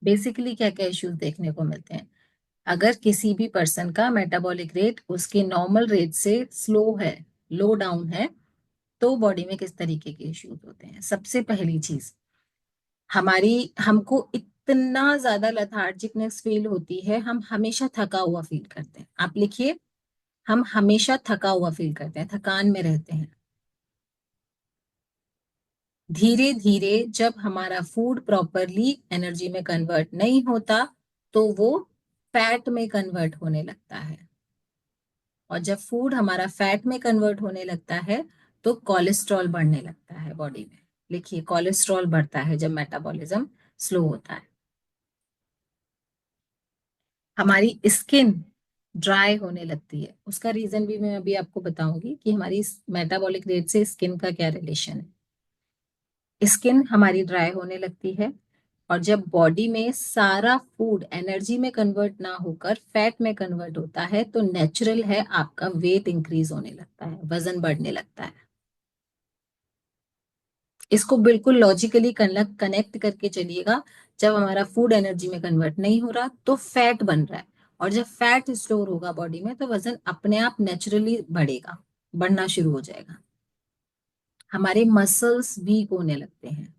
Basically क्या क्या issues देखने को मिलते हैं? अगर किसी भी पर्सन का मेटाबॉलिक रेट उसके नॉर्मल रेट से स्लो है, लो डाउन है, तो बॉडी में किस तरीके के इश्यूज होते हैं? सबसे पहली चीज, हमको इतना ज्यादा लेथार्जिकनेस फील होती है, हम हमेशा थका हुआ फील करते हैं। आप लिखिए, हम हमेशा थका हुआ फील करते हैं, थकान में रहते हैं। धीरे धीरे जब हमारा फूड प्रॉपरली एनर्जी में कन्वर्ट नहीं होता, तो वो फैट में कन्वर्ट होने लगता है। और जब फूड हमारा फैट में कन्वर्ट होने लगता है, तो कोलेस्ट्रॉल बढ़ने लगता है बॉडी में। लिखिए, कोलेस्ट्रॉल बढ़ता है जब मेटाबॉलिज्म स्लो होता है। हमारी स्किन ड्राई होने लगती है। उसका रीजन भी मैं अभी आपको बताऊंगी कि हमारी मेटाबॉलिक रेट से स्किन का क्या रिलेशन है। स्किन हमारी ड्राई होने लगती है, और जब बॉडी में सारा फूड एनर्जी में कन्वर्ट ना होकर फैट में कन्वर्ट होता है, तो नेचुरल है आपका वेट इंक्रीज होने लगता है, वजन बढ़ने लगता है। इसको बिल्कुल लॉजिकली कनेक्ट करके चलिएगा। जब हमारा फूड एनर्जी में कन्वर्ट नहीं हो रहा, तो फैट बन रहा है, और जब फैट स्टोर होगा बॉडी में, तो वजन अपने आप नेचुरली बढ़ेगा, बढ़ना शुरू हो जाएगा। हमारे मसल्स वीक होने लगते हैं।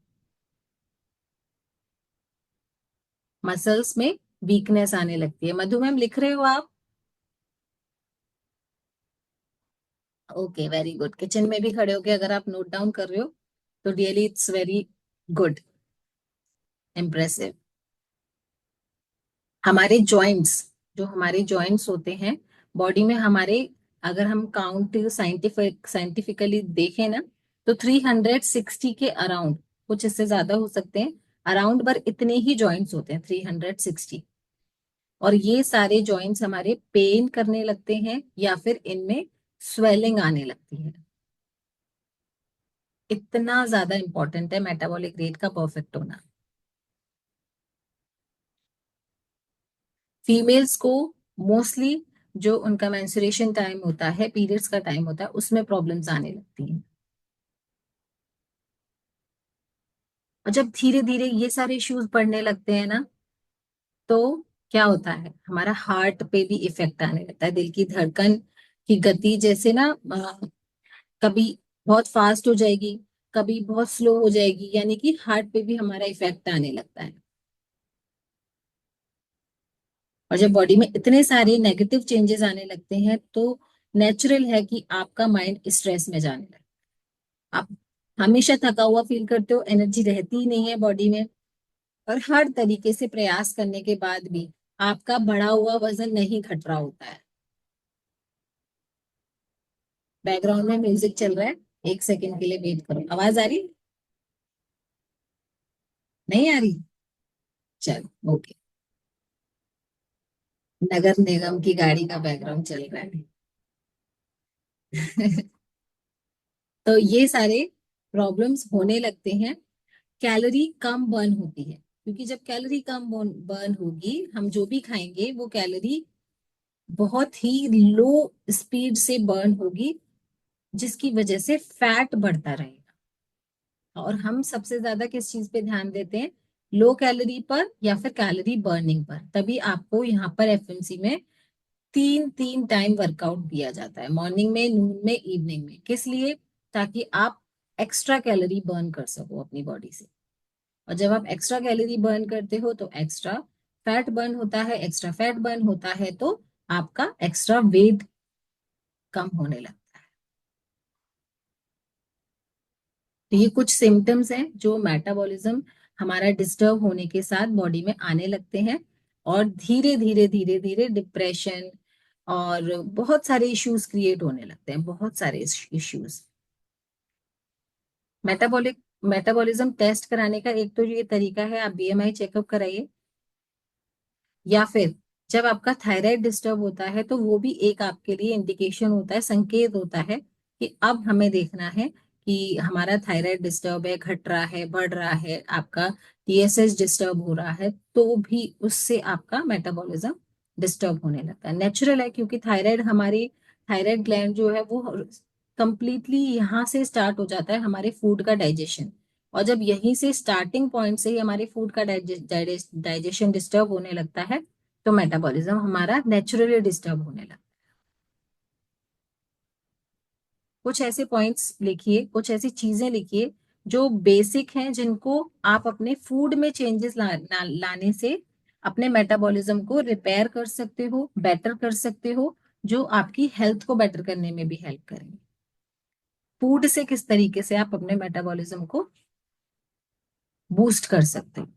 मसल्स में वीकनेस आने लगती है। मधु मैम, लिख रहे हो आप? Okay, very good. किचन में भी खड़े होके अगर आप नोट डाउन कर रहे हो, तो really it's very good, impressive. हमारे जॉइंट्स, जो हमारे जॉइंट्स होते हैं बॉडी में हमारे, अगर हम काउंट साइंटिफिकली देखें ना, तो 360 के अराउंड, कुछ इससे ज्यादा हो सकते हैं, अराउंड पर इतने ही जॉइंट्स होते हैं, 360। और ये सारे जॉइंट्स हमारे पेन करने लगते हैं, या फिर इनमें स्वेलिंग आने लगती है। इतना ज्यादा इंपॉर्टेंट है मेटाबॉलिक रेट का परफेक्ट होना। फीमेल्स को मोस्टली जो उनका मेंस्ट्रुएशन टाइम होता है, पीरियड्स का टाइम होता है, उसमें प्रॉब्लम्स आने लगती हैं। और जब धीरे धीरे ये सारे इश्यूज बढ़ने लगते हैं ना, तो क्या होता है, हमारा हार्ट पे भी इफेक्ट आने लगता है। दिल की धड़कन की गति जैसे ना, कभी बहुत फास्ट हो जाएगी, कभी बहुत स्लो हो जाएगी, यानी कि हार्ट पे भी हमारा इफेक्ट आने लगता है। और जब बॉडी में इतने सारे नेगेटिव चेंजेस आने लगते हैं, तो नेचुरल है कि आपका माइंड स्ट्रेस में जाने लगे। आप हमेशा थका हुआ फील करते हो, एनर्जी रहती ही नहीं है बॉडी में, और हर तरीके से प्रयास करने के बाद भी आपका बढ़ा हुआ वजन नहीं घट रहा होता है। बैकग्राउंड में म्यूजिक चल रहा है, एक सेकंड के लिए वेट करो। आवाज आ रही? नहीं आ रही? चलो, ओके। नगर निगम की गाड़ी का बैकग्राउंड चल रहा है। तो ये सारे प्रॉब्लम्स होने लगते हैं। कैलोरी कम बर्न होती है, क्योंकि जब कैलोरी कम बर्न होगी, हम जो भी खाएंगे वो कैलोरी बहुत ही लो स्पीड से बर्न होगी, जिसकी वजह से फैट बढ़ता रहेगा। और हम सबसे ज्यादा किस चीज पे ध्यान देते हैं? लो कैलोरी पर या फिर कैलोरी बर्निंग पर। तभी आपको यहाँ पर एफएमसी में तीन तीन टाइम वर्कआउट दिया जाता है, मॉर्निंग में, नून में, इवनिंग में। किस लिए? ताकि आप एक्स्ट्रा कैलोरी बर्न कर सको अपनी बॉडी से। और जब आप एक्स्ट्रा कैलोरी बर्न करते हो, तो एक्स्ट्रा फैट बर्न होता है। एक्स्ट्रा फैट बर्न होता है, तो आपका एक्स्ट्रा वेट कम होने लगता है। तो ये कुछ सिम्टम्स हैं जो मेटाबॉलिज्म हमारा डिस्टर्ब होने के साथ बॉडी में आने लगते हैं, और धीरे धीरे धीरे धीरे डिप्रेशन और बहुत सारे इश्यूज क्रिएट होने लगते हैं, बहुत सारे इश्यूज। मेटाबॉलिक मेटाबॉलिज्म टेस्ट कराने का एक तो ये तरीका है, आप बीएमआई चेकअप कराइए। या फिर जब आपका थायराइड डिस्टर्ब होता है, तो वो भी एक आपके लिए इंडिकेशन होता है, संकेत होता है कि अब हमें देखना है कि हमारा थायराइड डिस्टर्ब है, घट रहा है, बढ़ रहा है, आपका टीएसएच डिस्टर्ब हो रहा है, तो भी उससे आपका मेटाबॉलिज्म डिस्टर्ब होने लगता है। नेचुरल है, क्योंकि थायराइड हमारी, थायराइड ग्लैंड जो है वो कंप्लीटली यहाँ से स्टार्ट हो जाता है हमारे फूड का डाइजेशन। और जब यहीं से स्टार्टिंग पॉइंट से ही हमारे फूड का डाइजेशन डिस्टर्ब होने लगता है, तो मेटाबॉलिज्म हमारा नेचुरली डिस्टर्ब होने लगता है। कुछ ऐसे पॉइंट्स लिखिए, कुछ ऐसी चीजें लिखिए जो बेसिक हैं, जिनको आप अपने फूड में चेंजेस लाने से अपने मेटाबॉलिज्म को रिपेयर कर सकते हो, बेटर कर सकते हो, जो आपकी हेल्थ को बेटर करने में भी हेल्प करेंगे। फूड से किस तरीके से आप अपने मेटाबॉलिज्म को बूस्ट कर सकते हो।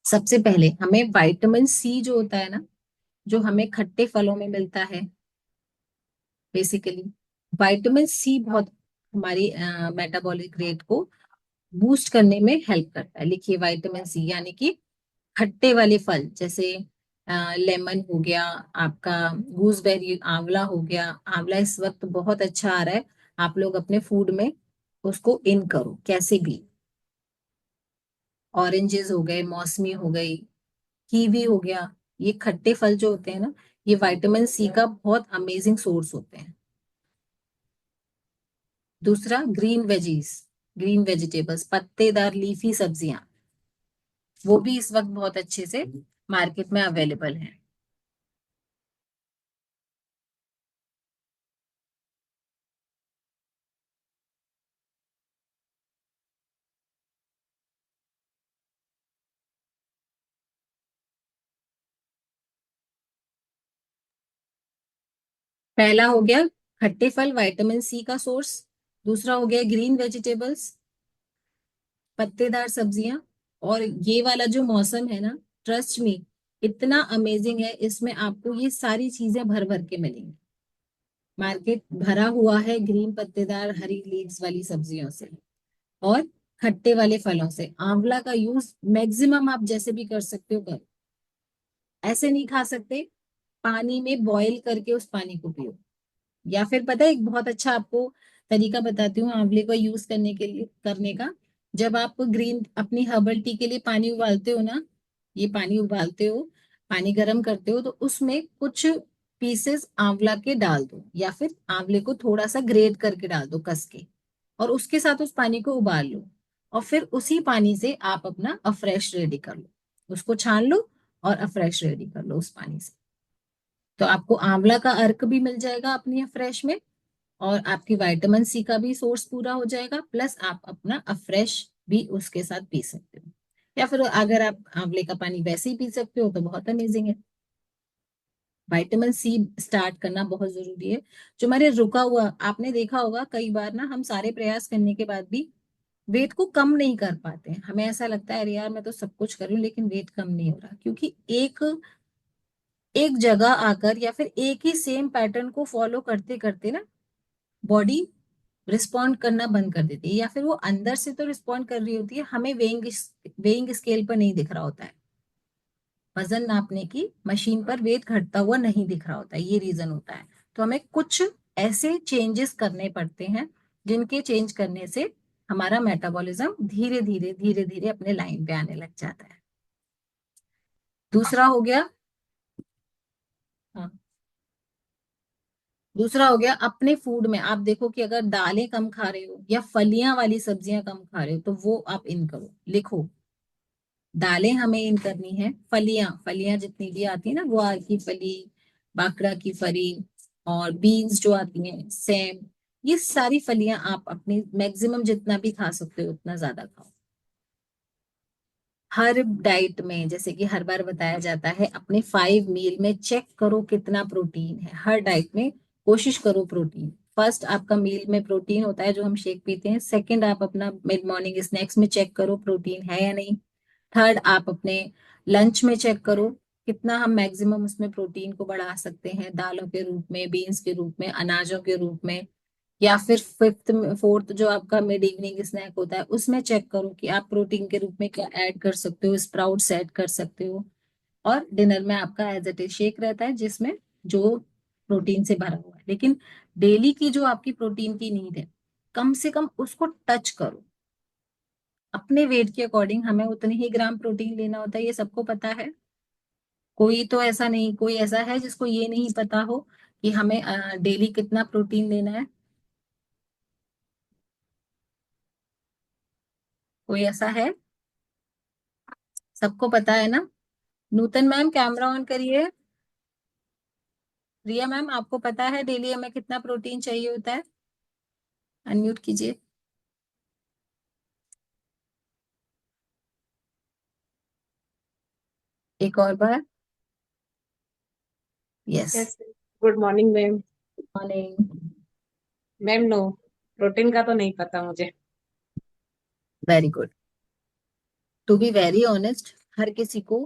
सबसे पहले हमें विटामिन सी जो होता है ना, जो हमें खट्टे फलों में मिलता है बेसिकली, विटामिन सी बहुत हमारी मेटाबॉलिक रेट को बूस्ट करने में हेल्प करता है। लिखिए विटामिन सी, यानी कि खट्टे वाले फल, जैसे लेमन हो गया आपका, गूसबेरी, आंवला हो गया। आंवला इस वक्त बहुत अच्छा आ रहा है, आप लोग अपने फूड में उसको इन करो कैसे भी। ऑरेंजेस हो गए, मौसमी हो गई, कीवी हो गया, ये खट्टे फल जो होते हैं ना, ये विटामिन सी का बहुत अमेजिंग सोर्स होते हैं। दूसरा, ग्रीन वेजीज, ग्रीन वेजिटेबल्स, पत्तेदार लीफी सब्जियां, वो भी इस वक्त बहुत अच्छे से मार्केट में अवेलेबल है। पहला हो गया खट्टे फल, विटामिन सी का सोर्स। दूसरा हो गया ग्रीन वेजिटेबल्स, पत्तेदार सब्जियां। और ये वाला जो मौसम है ना, ट्रस्ट मी, इतना अमेजिंग है, इसमें आपको ये सारी चीजें भर भर के मिलेंगी। मार्केट भरा हुआ है ग्रीन पत्तेदार हरी लीव्स वाली सब्जियों से और खट्टे वाले फलों से। आंवला का यूज मैक्सिमम आप जैसे भी कर सकते हो करो। ऐसे नहीं खा सकते, पानी में बॉईल करके उस पानी को पियो। या फिर पता है, एक बहुत अच्छा आपको तरीका बताती हूँ आंवले को यूज करने के लिए, करने का। जब आप ग्रीन अपनी हर्बल टी के लिए पानी उबालते हो ना, ये पानी उबालते हो, पानी गर्म करते हो, तो उसमें कुछ पीसेस आंवला के डाल दो, या फिर आंवले को थोड़ा सा ग्रेट करके डाल दो कस के, और उसके साथ उस पानी को उबाल लो। और फिर उसी पानी से आप अपना अफ्रेश रेडी कर लो, उसको छान लो और अफ्रेश रेडी कर लो उस पानी से। तो आपको आंवला का अर्क भी मिल जाएगा अपनी अफ्रेश में, और आपकी विटामिन सी का भी सोर्स पूरा हो जाएगा, प्लस आप अपना अफ्रेश भी उसके साथ पी सकते हो। या फिर अगर आप आंवले का पानी वैसे ही पी सकते हो तो बहुत अमेजिंग है। विटामिन सी स्टार्ट करना बहुत जरूरी है। जो हमारे रुका हुआ, आपने देखा होगा कई बार ना, हम सारे प्रयास करने के बाद भी वेट को कम नहीं कर पाते हैं। हमें ऐसा लगता है अरे यार मैं तो सब कुछ कर रही हूँ लेकिन वेट कम नहीं हो रहा, क्योंकि एक एक जगह आकर या फिर एक ही सेम पैटर्न को फॉलो करते करते ना, बॉडी रिस्पॉन्ड करना बंद कर देती है। या फिर वो अंदर से तो रिस्पॉन्ड कर रही होती है, हमें वेइंग स्केल पर नहीं दिख रहा होता है, वजन नापने की मशीन पर वेट घटता हुआ नहीं दिख रहा होता है, ये रीजन होता है। तो हमें कुछ ऐसे चेंजेस करने पड़ते हैं जिनके चेंज करने से हमारा मेटाबॉलिज्म धीरे धीरे धीरे धीरे अपने लाइन पे आने लग जाता है। दूसरा हो गया, हाँ, दूसरा हो गया अपने फूड में आप देखो कि अगर दालें कम खा रहे हो या फलियां वाली सब्जियां कम खा रहे हो, तो वो आप इन करो। लिखो, दालें हमें इन करनी है, फलियां फलियां जितनी भी आती है ना, ग्वार की फली, बाकड़ा की फली, और बीन्स जो आती हैं, सेम, ये सारी फलियां आप अपनी मैक्सिमम जितना भी खा सकते हो उतना ज्यादा खाओ। हर डाइट में, जैसे कि हर बार बताया जाता है, अपने 5 मील में चेक करो कितना प्रोटीन है। हर डाइट में कोशिश करो प्रोटीन। फर्स्ट आपका मील में प्रोटीन होता है जो हम शेक पीते हैं। सेकंड आप अपना मिड मॉर्निंग स्नैक्स में चेक करो प्रोटीन है या नहीं। थर्ड आप अपने लंच में चेक करो कितना हम मैक्सिमम उसमें प्रोटीन को बढ़ा सकते हैं, दालों के रूप में, बीन्स के रूप में, अनाजों के रूप में। या फिर फिफ्थ फोर्थ जो आपका मिड इवनिंग स्नैक होता है, उसमें चेक करो कि आप प्रोटीन के रूप में क्या ऐड कर सकते हो, स्प्राउट्स ऐड कर सकते हो। और डिनर में आपका एज इट इज शेक रहता है जिसमें जो प्रोटीन से भरा हुआ है। लेकिन डेली की जो आपकी प्रोटीन की नीड है, कम से कम उसको टच करो। अपने वेट के अकॉर्डिंग हमें उतने ही ग्राम प्रोटीन लेना होता है, ये सबको पता है। कोई तो ऐसा नहीं, कोई ऐसा है जिसको ये नहीं पता हो कि हमें डेली कितना प्रोटीन लेना है। कोई ऐसा है? सबको पता है ना? नूतन मैम कैमरा ऑन करिए। रिया मैम, आपको पता है डेली हमें कितना प्रोटीन चाहिए होता है? अनम्यूट कीजिए। एक और बार। Yes. Yes. Good morning ma'am. Morning. Ma'am no, protein का तो नहीं पता मुझे। Very good. To be very honest, हर किसी को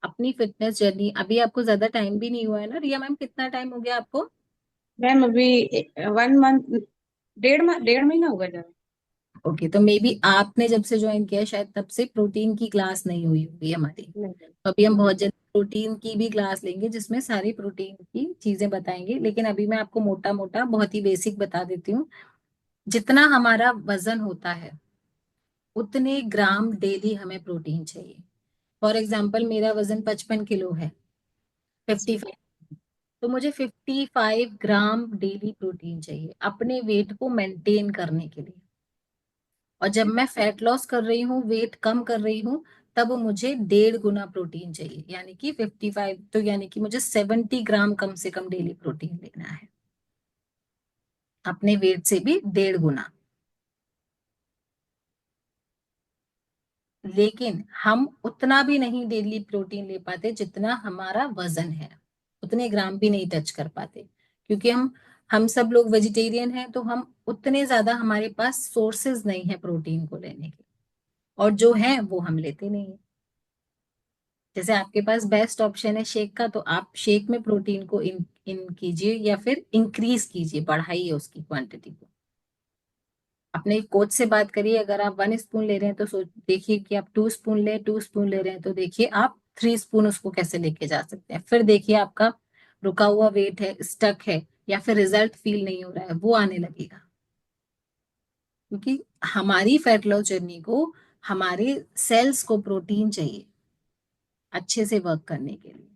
अपनी फिटनेस जर्नी, अभी आपको ज्यादा टाइम भी नहीं हुआ है ना रिया मैम? कितना टाइम हो गया आपको? मैम अभी 1 मंथ, डेढ़ महीना होगा जरा। ओके, तो मे बी आपने जब से ज्वाइन किया है, शायद तब से प्रोटीन की क्लास नहीं हुई होगी हमारी। नहीं। तो अभी हम बहुत जल्द प्रोटीन की भी क्लास लेंगे, जिसमें सारी प्रोटीन की चीजें बताएंगे। लेकिन अभी मैं आपको मोटा मोटा बहुत ही बेसिक बता देती हूँ। जितना हमारा वजन होता है, उतने ग्राम डेली हमें प्रोटीन चाहिए। फॉर एग्जाम्पल, मेरा वजन 55 किलो है, 55। तो मुझे 55 ग्राम डेली प्रोटीन चाहिए अपने वेट को मेंटेन करने के लिए। और जब मैं फैट लॉस कर रही हूँ, वेट कम कर रही हूँ, तब मुझे 1.5 गुना प्रोटीन चाहिए, यानी कि 55, तो यानी कि मुझे 70 ग्राम कम से कम डेली प्रोटीन लेना है, अपने वेट से भी 1.5 गुना। लेकिन हम उतना भी नहीं डेली प्रोटीन ले पाते जितना हमारा वजन है, उतने ग्राम भी नहीं टच कर पाते, क्योंकि हम सब लोग वेजिटेरियन हैं, तो हम उतने ज्यादा हमारे पास सोर्सेज नहीं है प्रोटीन को लेने के। और जो है वो हम लेते नहीं है। जैसे आपके पास बेस्ट ऑप्शन है शेक का, तो आप शेक में प्रोटीन को इन कीजिए, या फिर इंक्रीज कीजिए, बढ़ाइए उसकी क्वांटिटी को। अपने कोच से बात करिए। अगर आप 1 स्पून ले रहे हैं तो सोच देखिए कि आप 2 स्पून ले, 2 स्पून ले रहे हैं तो देखिए आप 3 स्पून उसको कैसे लेके जा सकते हैं। फिर देखिए आपका रुका हुआ वेट है, स्टक है, या फिर रिजल्ट फील नहीं हो रहा है, वो आने लगेगा। क्योंकि हमारी फैट लॉस जर्नी को, हमारे सेल्स को प्रोटीन चाहिए अच्छे से वर्क करने के लिए,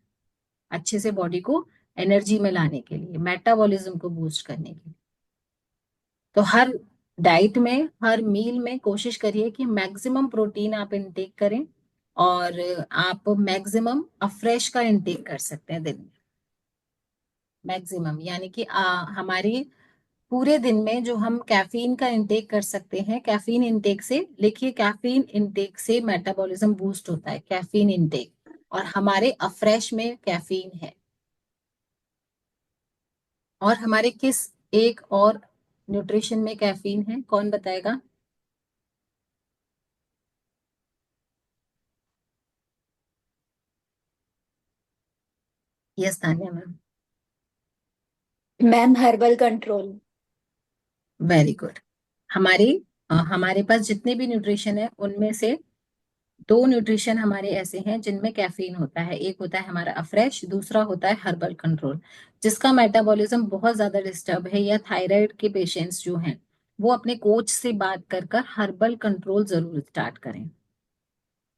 अच्छे से बॉडी को एनर्जी में लाने के लिए, मेटाबॉलिज्म को बूस्ट करने के लिए। तो हर डाइट में, हर मील में कोशिश करिए कि मैक्सिमम प्रोटीन आप इनटेक करें। और आप मैक्सिमम अफ्रेश का इनटेक कर सकते हैं दिन में। मैक्सिमम यानी कि हमारी पूरे दिन में जो हम कैफीन का इनटेक कर सकते हैं, कैफीन इनटेक से, लिखिए कैफीन इनटेक से मेटाबॉलिज्म बूस्ट होता है, कैफीन इनटेक। और हमारे अफ्रेश में कैफीन है। और हमारे किस एक और न्यूट्रिशन में कैफीन है, कौन बताएगा? Yes Tanya ma'am. Ma'am herbal control. Very good. हमारे हमारे पास जितने भी न्यूट्रिशन है, उनमें से दो न्यूट्रिशन हमारे ऐसे हैं जिनमें कैफीन होता है। एक होता है हमारा अफ्रेश, दूसरा होता है हर्बल कंट्रोल। जिसका मेटाबॉलिज्म बहुत ज्यादा डिस्टर्ब है, या थायराइड के पेशेंट्स जो हैं, वो अपने कोच से बात कर कर हर्बल कंट्रोल जरूर स्टार्ट करें।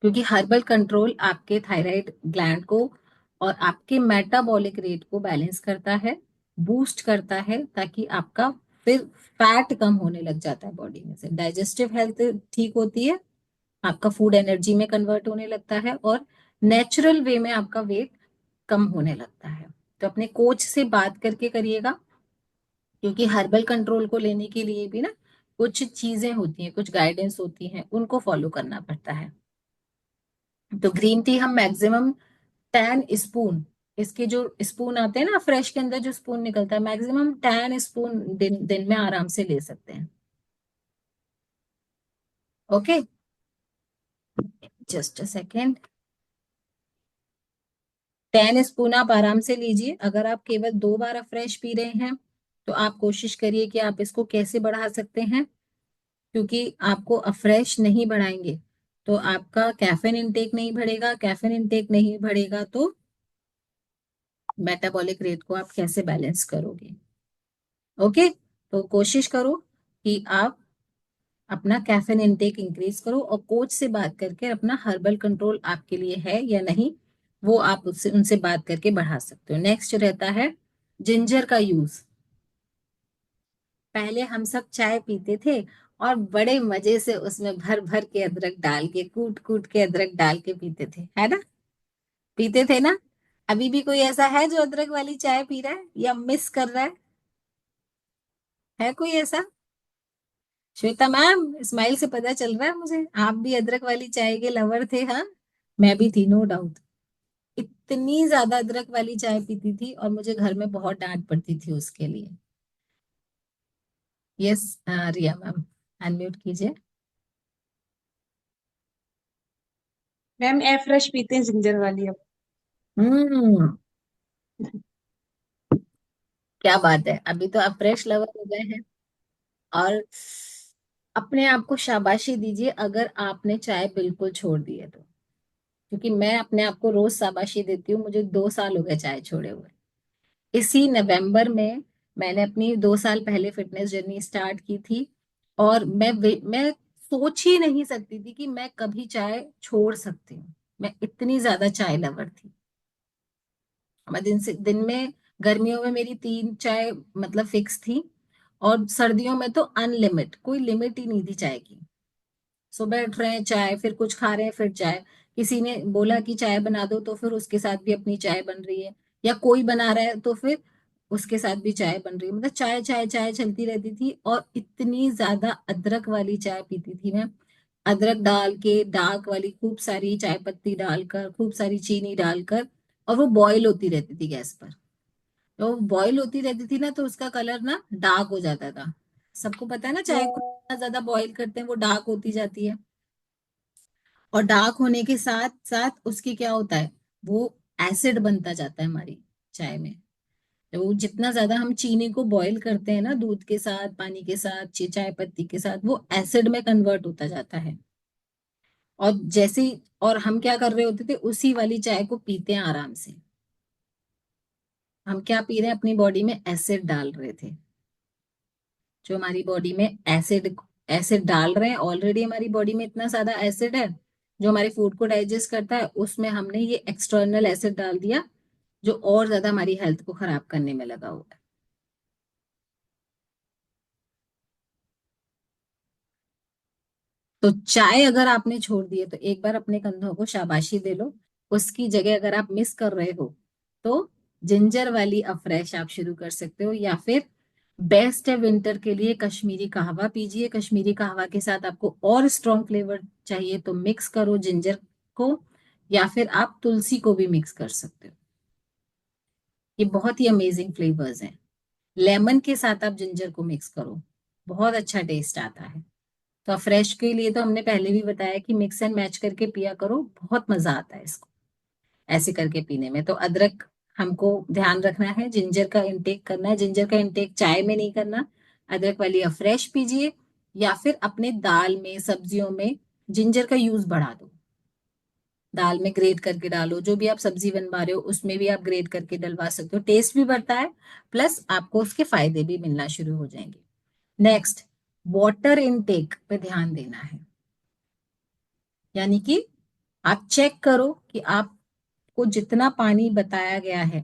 क्योंकि हर्बल कंट्रोल आपके थायराइड ग्लैंड को और आपके मेटाबॉलिक रेट को बैलेंस करता है, बूस्ट करता है, ताकि आपका फिर फैट कम होने लग जाता है बॉडी में से, डाइजेस्टिव हेल्थ ठीक होती है, आपका फूड एनर्जी में कन्वर्ट होने लगता है, और नेचुरल वे में आपका वेट कम होने लगता है। तो अपने कोच से बात करके करिएगा। क्योंकि हर्बल कंट्रोल को लेने के लिए भी ना कुछ चीजें होती हैं, कुछ गाइडेंस होती हैं, उनको फॉलो करना पड़ता है। तो ग्रीन टी हम मैक्सिमम 10 स्पून, इसके जो स्पून आते हैं ना फ्रेश के अंदर जो स्पून निकलता है, मैक्सिमम 10 स्पून दिन में आराम से ले सकते हैं। Okay, just a second. 10 spoon आप आराम से लीजिए। अगर आप केवल 2 बार फ्रेश पी रहे हैं, तो आप कोशिश करिए कि आप इसको कैसे बढ़ा सकते हैं। क्योंकि आपको अफ्रेश नहीं बढ़ाएंगे तो आपका कैफीन इंटेक नहीं बढ़ेगा, कैफीन इंटेक नहीं बढ़ेगा तो मेटाबॉलिक रेट को आप कैसे बैलेंस करोगे? ओके, तो कोशिश करो कि आप अपना कैफीन इंटेक इंक्रीज करो, और कोच से बात करके अपना हर्बल कंट्रोल आपके लिए है या नहीं, वो आप उससे उनसे बात करके बढ़ा सकते हो। नेक्स्ट रहता है जिंजर का यूज। पहले हम सब चाय पीते थे और बड़े मजे से उसमें भर भर के अदरक डाल के, कूट कूट के अदरक डाल के पीते थे, है ना? पीते थे ना? अभी भी कोई ऐसा है जो अदरक वाली चाय पी रहा है या मिस कर रहा है कोई ऐसा? श्वेता मैम, स्माइल से पता चल रहा है मुझे आप भी अदरक वाली चाय के लवर थे, हाँ? मैं भी थी, नो डाउट। इतनी ज्यादा अदरक वाली चाय पीती थी और मुझे घर में बहुत डांट पड़ती थी उसके लिए। यस, रिया मैम, अनम्यूट कीजिए। मैम ए फ्रेश पीते हैं जिंजर वाली अब। हम्म। क्या बात है, अभी तो आप फ्रेश लवर हो गए हैं। और अपने आप को शाबाशी दीजिए अगर आपने चाय बिल्कुल छोड़ दी है तो, क्योंकि मैं अपने आप को रोज शाबाशी देती हूँ, मुझे 2 साल हो गए चाय छोड़े हुए। इसी नवंबर में मैंने अपनी 2 साल पहले फिटनेस जर्नी स्टार्ट की थी। और मैं सोच ही नहीं सकती थी कि मैं कभी चाय छोड़ सकती हूँ। मैं इतनी ज्यादा चाय लवर थी। मैं दिन में, गर्मियों में मेरी 3 चाय मतलब फिक्स थी। और सर्दियों में तो अनलिमिट, कोई लिमिट ही नहीं थी चाय की। सुबह उठ रहे हैं चाय, फिर कुछ खा रहे हैं फिर चाय। किसी ने बोला कि चाय बना दो तो फिर उसके साथ भी अपनी चाय बन रही है। या कोई बना रहा है तो फिर उसके साथ भी चाय बन रही है, मतलब चाय चाय चाय चलती रहती थी। और इतनी ज्यादा अदरक वाली चाय पीती थी मैं। अदरक डाल के, डार्क वाली, खूब सारी चाय पत्ती डालकर, खूब सारी चीनी डालकर। और वो बॉईल होती रहती थी गैस पर। तो बॉईल होती रहती थी ना तो उसका कलर ना डार्क हो जाता था। सबको पता है ना, चाय को जितना ज्यादा बॉईल करते हैं वो डार्क होती जाती है। और डार्क होने के साथ साथ उसकी क्या होता है, वो एसिड बनता जाता है हमारी चाय में। तो जितना ज्यादा हम चीनी को बॉईल करते हैं ना, दूध के साथ, पानी के साथ, चाय पत्ती के साथ, वो एसिड में कन्वर्ट होता जाता है। और जैसे ही, और हम क्या कर रहे होते थे, उसी वाली चाय को पीते हैं आराम से। हम क्या पी रहे हैं, अपनी बॉडी में एसिड डाल रहे थे। जो हमारी बॉडी में एसिड एसिड डाल रहे हैं, ऑलरेडी हमारी बॉडी में इतना ज्यादा एसिड है जो हमारे फूड को डाइजेस्ट करता है, उसमें हमने ये एक्सटर्नल एसिड डाल दिया जो और ज्यादा हमारी हेल्थ को खराब करने में लगा हुआ है। तो चाय अगर आपने छोड़ दी है तो एक बार अपने कंधों को शाबाशी दे लो। उसकी जगह अगर आप मिस कर रहे हो तो जिंजर वाली अफ्रेश आप शुरू कर सकते हो, या फिर बेस्ट है विंटर के लिए कश्मीरी कहवा पीजिए। कश्मीरी कहवा के साथ आपको और स्ट्रॉन्ग फ्लेवर चाहिए तो मिक्स करो जिंजर को, या फिर आप तुलसी को भी मिक्स कर सकते हो। ये बहुत ही अमेजिंग फ्लेवर्स हैं। लेमन के साथ आप जिंजर को मिक्स करो, बहुत अच्छा टेस्ट आता है। तो फ्रेश के लिए तो हमने पहले भी बताया कि मिक्स एंड मैच करके पिया करो, बहुत मजा आता है इसको ऐसे करके पीने में। तो अदरक हमको ध्यान रखना है, जिंजर का इंटेक करना है। जिंजर का इंटेक चाय में नहीं करना। अदरक वाली अफ्रेश पीजिए, या फिर अपने दाल में, सब्जियों में जिंजर का यूज बढ़ा दो। दाल में ग्रेट करके डालो, जो भी आप सब्जी बनवा रहे हो उसमें भी आप ग्रेट करके डलवा सकते हो, टेस्ट भी बढ़ता है, प्लस आपको उसके फायदे भी मिलना शुरू हो जाएंगे। नेक्स्ट, वाटर इनटेक पे ध्यान देना है। यानी कि आप चेक करो कि आपको जितना पानी बताया गया है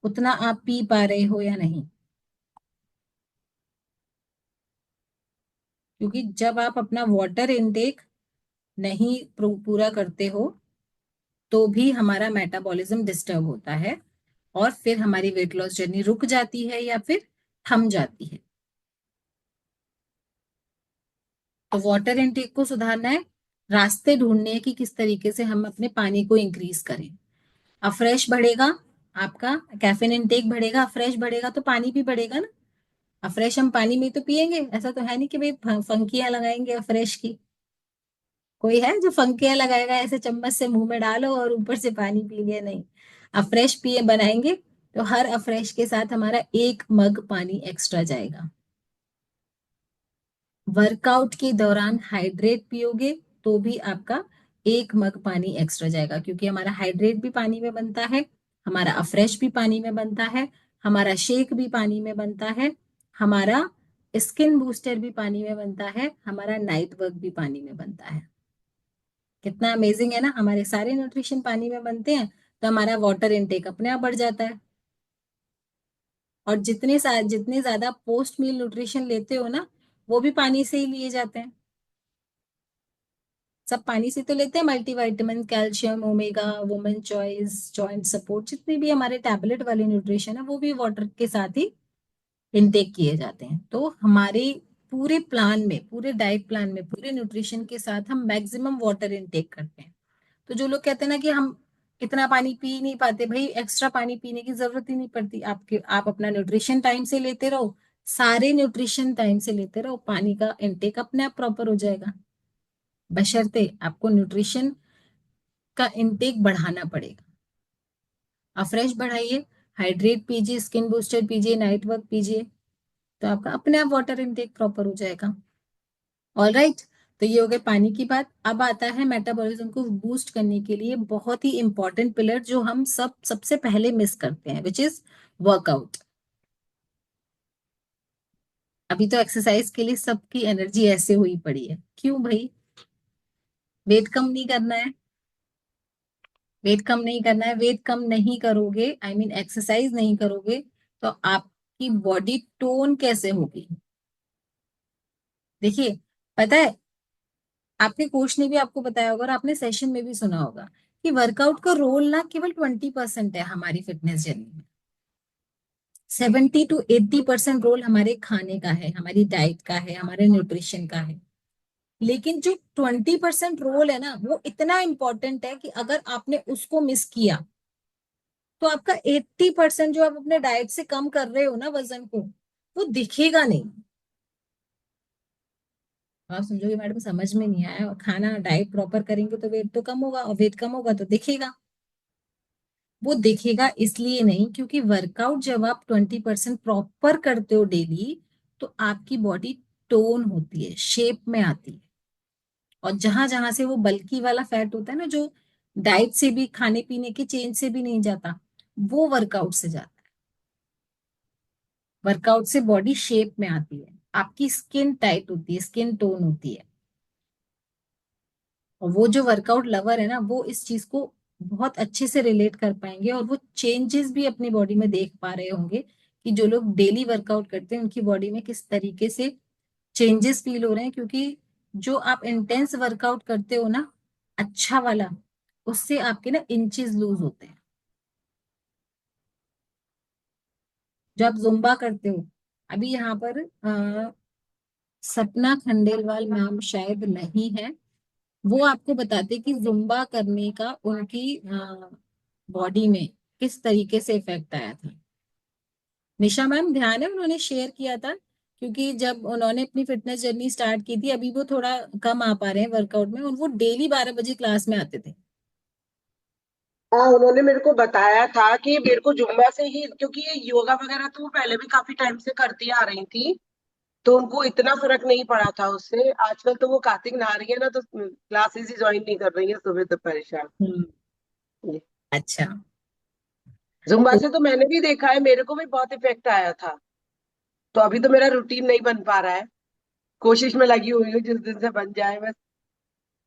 उतना आप पी पा रहे हो या नहीं। क्योंकि जब आप अपना वाटर इनटेक नहीं पूरा करते हो तो भी हमारा मेटाबॉलिज्म डिस्टर्ब होता है, और फिर हमारी वेट लॉस जर्नी रुक जाती है या फिर थम जाती है। तो वाटर इनटेक को सुधारना है। रास्ते ढूंढने हैं कि किस तरीके से हम अपने पानी को इंक्रीज करें। अफ्रेश बढ़ेगा, आपका कैफीन इनटेक बढ़ेगा, अफ्रेश बढ़ेगा तो पानी भी बढ़ेगा ना। अफ्रेश हम पानी में तो पियेंगे, ऐसा तो है नहीं कि भाई फंकियां लगाएंगे अफ्रेश की। कोई है जो फंकियां लगाएगा ऐसे चम्मच से मुंह में डालो और ऊपर से पानी पी लिया? नहीं। अफ्रेश पिए बनाएंगे तो हर अफ्रेश के साथ हमारा 1 मग पानी एक्स्ट्रा जाएगा। वर्कआउट के दौरान हाइड्रेट पियोगे तो भी आपका 1 मग पानी एक्स्ट्रा जाएगा, क्योंकि हमारा हाइड्रेट भी पानी में बनता है, हमारा अफ्रेश भी पानी में बनता है, हमारा शेक भी पानी में बनता है, हमारा स्किन बूस्टर भी पानी में बनता है, हमारा नाइट वर्क भी पानी में बनता है। कितना अमेजिंग है ना, हमारे सारे न्यूट्रिशन पानी में बनते हैं। तो हमारा वाटर इनटेक अपने आप बढ़ जाता है। और जितने ज्यादा पोस्ट मील न्यूट्रिशन लेते हो ना, वो भी पानी से ही लिए जाते हैं। सब पानी से तो लेते हैं, multivitamin, calcium, omega, women choice, joint support, जितने भी हमारे टैबलेट वाले न्यूट्रिशन है वो भी वाटर के साथ ही इनटेक किए जाते हैं। तो हमारे पूरे प्लान में, पूरे डाइट प्लान में, पूरे न्यूट्रिशन के साथ हम मैक्सिमम वाटर इनटेक करते हैं। तो जो लोग कहते हैं ना कि हम इतना पानी पी नहीं पाते, भाई एक्स्ट्रा पानी पीने की जरूरत ही नहीं पड़ती। आप अपना न्यूट्रिशन टाइम से लेते रहो, सारे न्यूट्रिशन टाइम से लेते रहो, पानी का इनटेक अपने आप प्रॉपर हो जाएगा। बशर्ते आपको न्यूट्रिशन का इनटेक बढ़ाना पड़ेगा। आप फ्रेश बढ़ाइए, हाइड्रेट पीजिए, स्किन बूस्टर पीजिए, नाइट वर्क पीजिए, तो आपका अपने आप वाटर इनटेक प्रॉपर हो जाएगा। All right. तो ये हो गए पानी की बात। अब आता है मेटाबॉलिज्म को बूस्ट करने के लिए बहुत ही इंपॉर्टेंट पिलर जो हम सबसे पहले मिस करते हैं, विच इज वर्कआउट। अभी तो एक्सरसाइज के लिए सबकी एनर्जी ऐसे हुई पड़ी है, क्यों भाई? वेट कम नहीं करना है, वेट कम नहीं करना है, वेट कम नहीं करोगे, आई मीन एक्सरसाइज नहीं करोगे, तो आपकी बॉडी टोन कैसे होगी? देखिए, पता है, आपके कोच ने भी आपको बताया होगा और आपने सेशन में भी सुना होगा कि वर्कआउट का रोल ना केवल 20% है हमारी फिटनेस जर्नी में। 70 to 80% रोल हमारे खाने का है, हमारी डाइट का है, हमारे न्यूट्रिशन का है। लेकिन जो 20% रोल है ना, वो इतना इंपॉर्टेंट है कि अगर आपने उसको मिस किया तो आपका 80% जो आप अपने डाइट से कम कर रहे हो ना वजन को, वो दिखेगा नहीं। आप समझोगे मैडम समझ में नहीं आया, खाना डाइट प्रॉपर करेंगे तो वेट तो कम होगा, और वेट कम होगा तो दिखेगा। वो दिखेगा इसलिए नहीं क्योंकि वर्कआउट जब आप 20% प्रॉपर करते हो डेली, तो आपकी बॉडी टोन होती है, शेप में आती है। और जहां जहां से वो बल्की वाला फैट होता है ना, जो डाइट से भी, खाने पीने के चेंज से भी नहीं जाता, वो वर्कआउट से जाता है। वर्कआउट से बॉडी शेप में आती है, आपकी स्किन टाइट होती है, स्किन टोन होती है। और वो जो वर्कआउट लवर है ना, वो इस चीज को बहुत अच्छे से रिलेट कर पाएंगे, और वो चेंजेस भी अपनी बॉडी में देख पा रहे होंगे कि जो लोग डेली वर्कआउट करते हैं उनकी बॉडी में किस तरीके से चेंजेस फील हो रहे हैं। क्योंकि जो आप इंटेंस वर्कआउट करते हो ना, अच्छा वाला, उससे आपके ना इंचेस लूज होते हैं। जो आप जुम्बा करते हो, अभी यहाँ पर सपना खंडेलवाल नाम शायद नहीं है, वो आपको बताते कि जुम्बा करने का उनकी बॉडी में किस तरीके से इफेक्ट आया था। निशा मैम ध्यान है, उन्होंने शेयर किया था, क्योंकि जब उन्होंने अपनी फिटनेस जर्नी स्टार्ट की थी, अभी वो थोड़ा कम आ पा रहे हैं वर्कआउट में, और वो डेली 12 बजे क्लास में आते थे। हाँ, उन्होंने मेरे को बताया था कि मेरे को जुम्बा से ही, क्योंकि ये योगा वगैरह तो वो पहले भी काफी टाइम से करती आ रही थी, तो उनको इतना फर्क नहीं पड़ा था उससे। आजकल तो वो कार्तिक नहा रही है ना, तो क्लासेस ही ज्वाइन नहीं कर रही है, सुबह तो परेशान। हम्म। अच्छा। जुम्बा तो से तो मैंने भी देखा है, मेरे को भी बहुत इफेक्ट आया था। तो अभी तो मेरा रूटीन नहीं बन पा रहा है, कोशिश में लगी हुई हूँ जिस दिन से बन जाए बस।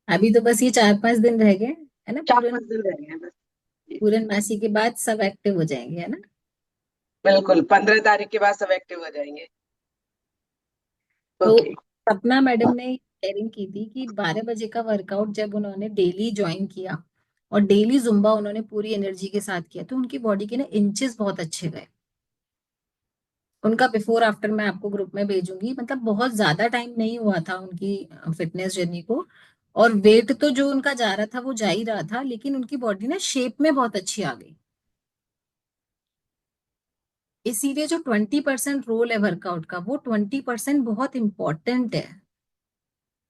अभी तो बस ये 4-5 दिन रह गए है ना, चार पूरन, पांच दिन रह गए हैं बस। पूरन मासी के बाद सब एक्टिव हो जाएंगे, है ना? बिल्कुल, 15 तारीख के बाद सब एक्टिव हो जाएंगे। तो ओके। सपना मैडम ने शेयरिंग की थी कि 12 बजे का वर्कआउट जब उन्होंने डेली ज्वाइन किया और डेली जुम्बा उन्होंने पूरी एनर्जी के साथ किया, तो उनकी बॉडी के ना इंचेस बहुत अच्छे गए। उनका बिफोर आफ्टर मैं आपको ग्रुप में भेजूंगी, मतलब बहुत ज्यादा टाइम नहीं हुआ था उनकी फिटनेस जर्नी को, और वेट तो जो उनका जा रहा था वो जा ही रहा था, लेकिन उनकी बॉडी ना शेप में बहुत अच्छी आ गई। इसीलिए जो 20% रोल है वर्कआउट का, वो 20% बहुत इंपॉर्टेंट है।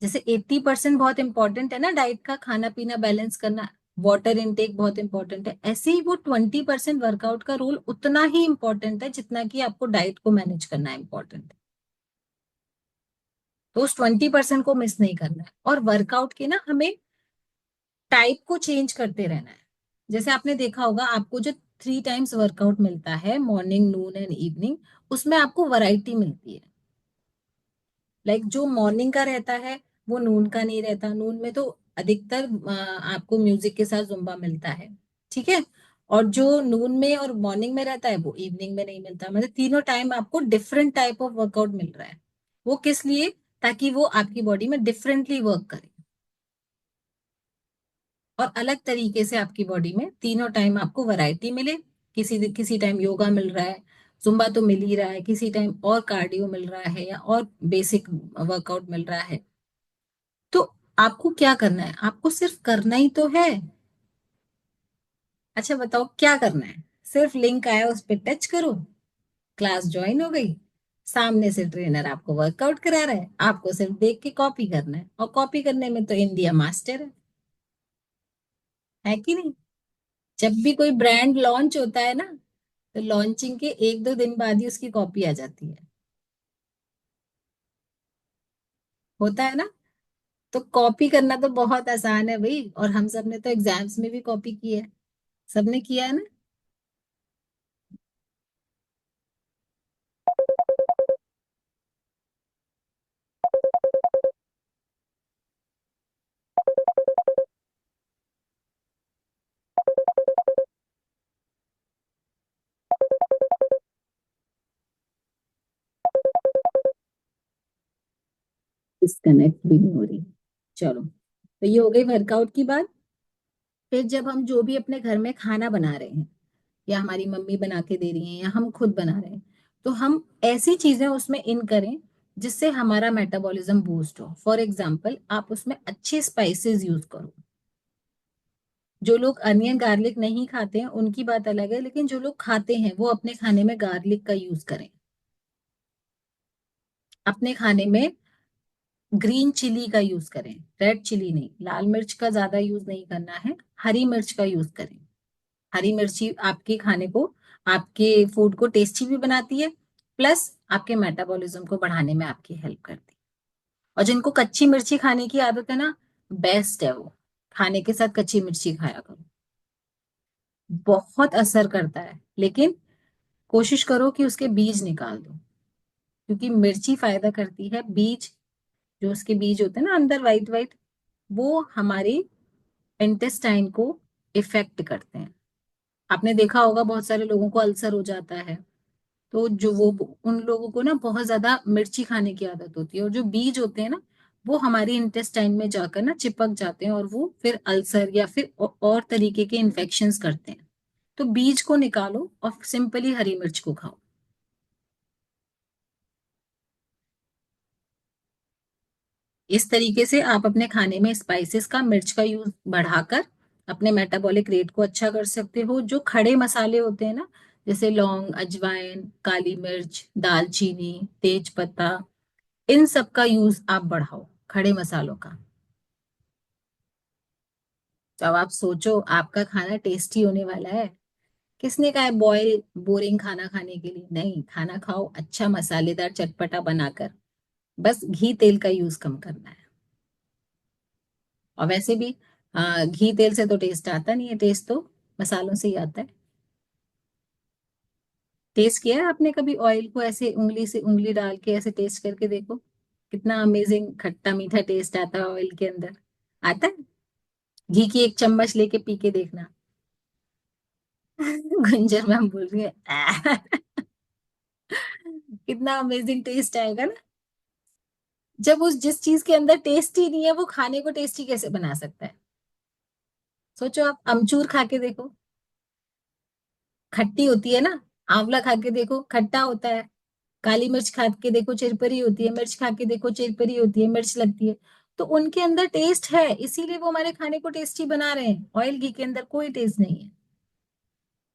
जैसे 80% बहुत इंपॉर्टेंट है ना डाइट का, खाना पीना बैलेंस करना, वाटर इनटेक बहुत इंपॉर्टेंट है, ऐसे ही वो 20% वर्कआउट का रोल उतना ही इंपॉर्टेंट है जितना कि आपको डाइट को मैनेज करना इंपॉर्टेंट है। तो उस 20% को मिस नहीं करना है। और वर्कआउट के ना हमें टाइप को चेंज करते रहना है। जैसे आपने देखा होगा, आपको जो 3 टाइम्स वर्कआउट मिलता है, मॉर्निंग, नून एंड इवनिंग, उसमें आपको वैरायटी मिलती है। लाइक जो मॉर्निंग का रहता है वो नून का नहीं रहता, नून में तो अधिकतर आपको म्यूजिक के साथ जुम्बा मिलता है, ठीक है। और जो नून में और मॉर्निंग में रहता है वो इवनिंग में नहीं मिलता, मतलब तीनों टाइम आपको डिफरेंट टाइप ऑफ वर्कआउट मिल रहा है। वो किस लिए? ताकि वो आपकी बॉडी में डिफरेंटली वर्क करे और अलग तरीके से आपकी बॉडी में तीनों टाइम आपको वैरायटी मिले। किसी टाइम योगा मिल रहा है, जुम्बा तो मिल ही रहा है, किसी टाइम और कार्डियो मिल रहा है या और बेसिक वर्कआउट मिल रहा है। तो आपको क्या करना है? आपको सिर्फ करना ही तो है। अच्छा बताओ क्या करना है? सिर्फ लिंक आया उस पर टच करो, क्लास ज्वाइन हो गई, सामने से ट्रेनर आपको वर्कआउट करा रहा है, आपको सिर्फ देख के कॉपी करना है, और कॉपी करने में तो इंडिया मास्टर है कि नहीं? जब भी कोई ब्रांड लॉन्च होता है ना, तो लॉन्चिंग के 1-2 दिन बाद ही उसकी कॉपी आ जाती है। होता है ना? तो कॉपी करना तो बहुत आसान है भाई, और हम सब ने तो एग्जाम्स में भी कॉपी की है, सबने किया है ना? डिस्कनेक्ट भी नहीं हो रही। चलो, तो ये हो गई वर्कआउट की बात। फिर जब हम जो भी अपने घर में खाना बना रहे हैं, या हमारी मम्मी बना के दे रही हैं या हम खुद बना रहे हैं, तो हम ऐसी चीजें उसमें इन करें जिससे हमारा मेटाबॉलिज्म बूस्ट हो। फॉर एग्जाम्पल, आप उसमें अच्छे स्पाइसेस यूज करो। जो लोग अनियन गार्लिक नहीं खाते हैं उनकी बात अलग है, लेकिन जो लोग खाते हैं वो अपने खाने में गार्लिक का यूज करें। अपने खाने में ग्रीन चिली का यूज करें, रेड चिली नहीं, लाल मिर्च का ज्यादा यूज नहीं करना है, हरी मिर्च का यूज करें। हरी मिर्ची आपके खाने को, आपके फूड को टेस्टी भी बनाती है, प्लस आपके मेटाबॉलिज्म को बढ़ाने में आपकी हेल्प करती है। और जिनको कच्ची मिर्ची खाने की आदत है ना, बेस्ट है वो, खाने के साथ कच्ची मिर्ची खाया करो, बहुत असर करता है। लेकिन कोशिश करो कि उसके बीज निकाल दो, क्योंकि मिर्ची फायदा करती है, बीज, जो उसके बीज होते हैं ना अंदर वाइट वाइट, वो हमारी इंटेस्टाइन को इफेक्ट करते हैं। आपने देखा होगा बहुत सारे लोगों को अल्सर हो जाता है, तो जो वो, उन लोगों को ना बहुत ज्यादा मिर्ची खाने की आदत होती है, और जो बीज होते हैं ना, वो हमारी इंटेस्टाइन में जाकर ना चिपक जाते हैं, और वो फिर अल्सर या फिर और तरीके के इन्फेक्शंस करते हैं। तो बीज को निकालो और सिंपली हरी मिर्च को खाओ। इस तरीके से आप अपने खाने में स्पाइसेस का, मिर्च का यूज बढ़ाकर अपने मेटाबॉलिक रेट को अच्छा कर सकते हो। जो खड़े मसाले होते हैं ना, जैसे लौंग, अजवाइन, काली मिर्च, दालचीनी, तेज पत्ता, इन सब का यूज आप बढ़ाओ, खड़े मसालों का। तो अब आप सोचो, आपका खाना टेस्टी होने वाला है। किसने कहा है बॉयल बोरिंग खाना खाने के लिए? नहीं, खाना खाओ अच्छा मसालेदार चटपटा बनाकर, बस घी तेल का यूज कम करना है। और वैसे भी घी तेल से तो टेस्ट आता नहीं है, टेस्ट तो मसालों से ही आता है। टेस्ट किया है आपने कभी ऑयल को ऐसे उंगली से उंगली डाल के ऐसे टेस्ट करके देखो, कितना अमेजिंग खट्टा मीठा टेस्ट आता है ऑयल के अंदर। आता है? घी की एक चम्मच लेके पी के देखना। गुंजर मैम बोल रही है कितना अमेजिंग टेस्ट आएगा ना। जब उस जिस चीज के अंदर टेस्ट ही नहीं है, वो खाने को टेस्टी कैसे बना सकता है? सोचो, आप अमचूर खा के देखो, खट्टी होती है ना। आंवला खा के देखो, खट्टा होता है। काली मिर्च खा के देखो, चिरपरी होती है। मिर्च खा के देखो, चिरपरी होती है, मिर्च लगती है। तो उनके अंदर टेस्ट है, इसीलिए वो हमारे खाने को टेस्टी बना रहे हैं। ऑयल घी के अंदर कोई टेस्ट नहीं है,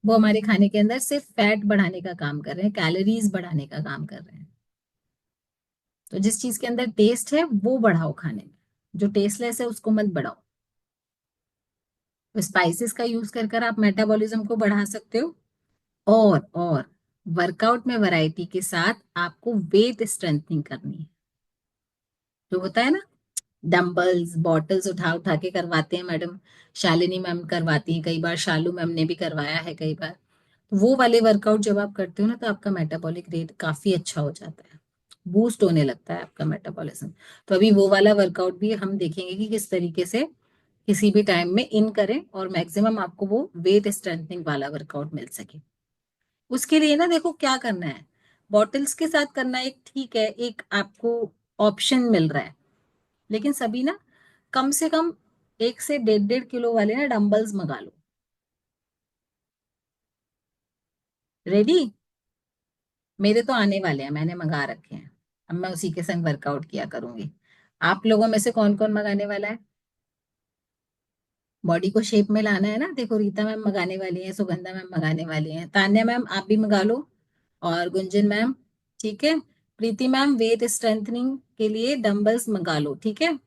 वो हमारे खाने के अंदर सिर्फ फैट बढ़ाने का काम कर रहे हैं, कैलोरीज बढ़ाने का काम कर रहे हैं। तो जिस चीज के अंदर टेस्ट है वो बढ़ाओ खाने में, जो टेस्टलेस है उसको मत बढ़ाओ। तो स्पाइसेस का यूज कर कर आप मेटाबॉलिज्म को बढ़ा सकते हो। और वर्कआउट में वैरायटी के साथ आपको वेट स्ट्रेंथनिंग करनी है। जो होता है ना, डंबल्स बॉटल्स उठा उठा के करवाते हैं मैडम, शालिनी मैम करवाती हैं कई बार, शालू मैम ने भी करवाया है कई बार। तो वो वाले वर्कआउट जब आप करते हो ना, तो आपका मेटाबॉलिक रेट काफी अच्छा हो जाता है, बूस्ट होने लगता है आपका मेटाबॉलिज्म। तो अभी वो वाला वर्कआउट भी हम देखेंगे कि किस तरीके से किसी भी टाइम में इन करें और मैक्सिमम आपको वो वेट स्ट्रेंथनिंग वाला वर्कआउट मिल सके। उसके लिए ना देखो क्या करना है, बॉटल्स के साथ करना एक ठीक है, एक आपको ऑप्शन मिल रहा है। लेकिन सभी ना कम से कम 1 से 1.5 किलो वाले ना डंबल्स मंगा लो। रेडी? मेरे तो आने वाले हैं, मैंने मंगा रखे हैं। अब मैं उसी के संग वर्कआउट किया करूंगी। आप लोगों में से कौन कौन मंगाने वाला है? बॉडी को शेप में लाना है ना। देखो रीता मैम मंगाने वाली है, सुगंधा मैम मंगाने वाली है, तान्या मैम आप भी मंगा लो, और गुंजन मैम, ठीक है। प्रीति मैम वेट स्ट्रेंथनिंग के लिए डंबल्स मंगा लो, ठीक है।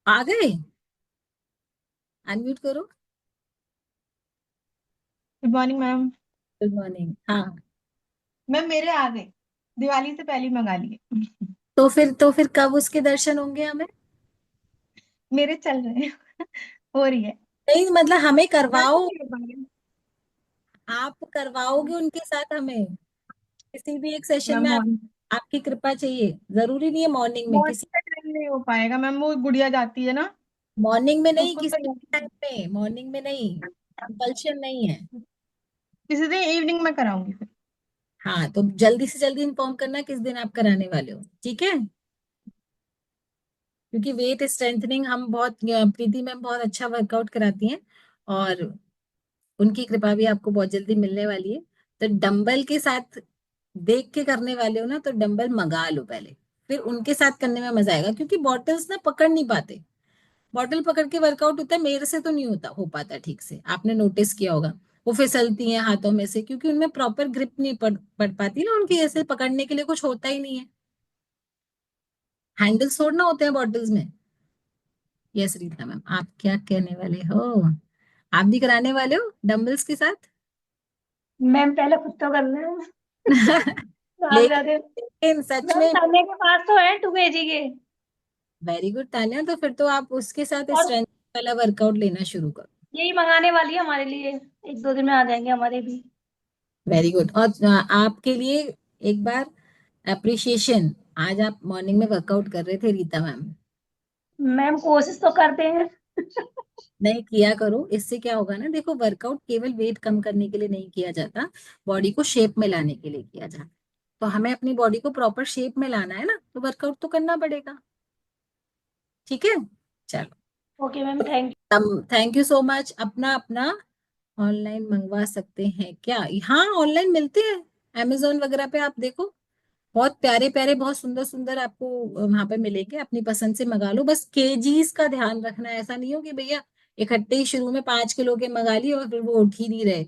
आ गए? अनम्यूट करो। Good morning ma'am. Good morning. हाँ, मैम मेरे आ गए, दिवाली से पहले ही मंगा लिए। तो फिर कब उसके दर्शन होंगे हमें? मेरे चल रहे हैं। हो रही है। नहीं मतलब हमें दर्शन करवाओ। नहीं हो पाएंगे आप करवाओगे उनके साथ हमें, किसी भी एक सेशन मैम। में मॉर्निंग आपकी कृपा चाहिए। जरूरी नहीं है मॉर्निंग में, किसी मॉर्निंग का टाइम नहीं हो पाएगा मैम, वो गुड़िया जाती है ना, मॉर्निंग में तो नहीं, उसको किसी भी तैयार। टाइम में, मॉर्निंग में नहीं, कंपल्शन नहीं है। किसी दिन इवनिंग में कराऊंगी फिर। हाँ तो जल्दी से जल्दी इन्फॉर्म करना किस दिन आप कराने वाले हो, ठीक है। क्योंकि वेट स्ट्रेंथनिंग हम बहुत, प्रीति मैम बहुत अच्छा वर्कआउट कराती हैं, और उनकी कृपा भी आपको बहुत जल्दी मिलने वाली है। तो डंबल के साथ देख के करने वाले हो ना, तो डंबल मंगा लो पहले, फिर उनके साथ करने में मजा आएगा। क्योंकि बॉटल्स ना पकड़ नहीं पाते, बॉटल पकड़ के वर्कआउट होता है, मेरे से तो नहीं होता हो पाता ठीक से, आपने नोटिस किया होगा। वो फिसलती हैं हाथों में से, क्योंकि उनमें प्रॉपर ग्रिप नहीं पड़ पाती ना उनकी, ऐसे पकड़ने के लिए कुछ होता ही नहीं है। हैंडल्स छोड़ना होते हैं बॉटल्स में। यस रीता मैम, आप क्या कहने वाले हो? आप भी कराने वाले हो डंबल्स के साथ? मैम पहले खुद तो करना है। बाद लेकिन जाते। लेकिन सच मैम में तान्या के पास तो है 2 kg के। वेरी गुड तान्या, तो फिर तो आप उसके साथ और स्ट्रेंथ वाला वर्कआउट लेना शुरू करो। यही मंगाने वाली है हमारे लिए, 1-2 दिन में आ जाएंगे हमारे भी। Very good. और आपके लिए एक बार अप्रिशिएशन, आज आप मॉर्निंग में वर्कआउट कर रहे थे रीता मैम। मैम कोशिश तो करते हैं। नहीं किया करो, इससे क्या होगा ना, देखो वर्कआउट केवल वेट कम करने के लिए नहीं किया जाता, बॉडी को शेप में लाने के लिए किया जाता। तो हमें अपनी बॉडी को प्रॉपर शेप में लाना है ना, तो वर्कआउट तो करना पड़ेगा, ठीक है। चलो, okay ma'am, thank thank you so much. अपना अपना ऑनलाइन मंगवा सकते हैं क्या? हाँ ऑनलाइन मिलते हैं, अमेजोन वगैरह पे आप देखो, बहुत प्यारे प्यारे, बहुत सुंदर सुंदर आपको वहां पे मिलेंगे। अपनी पसंद से मंगा लो, बस केजीज का ध्यान रखना। ऐसा नहीं हो कि भैया इकट्ठे ही शुरू में 5 किलो के मंगा लिए और फिर वो उठ ही नहीं रहे।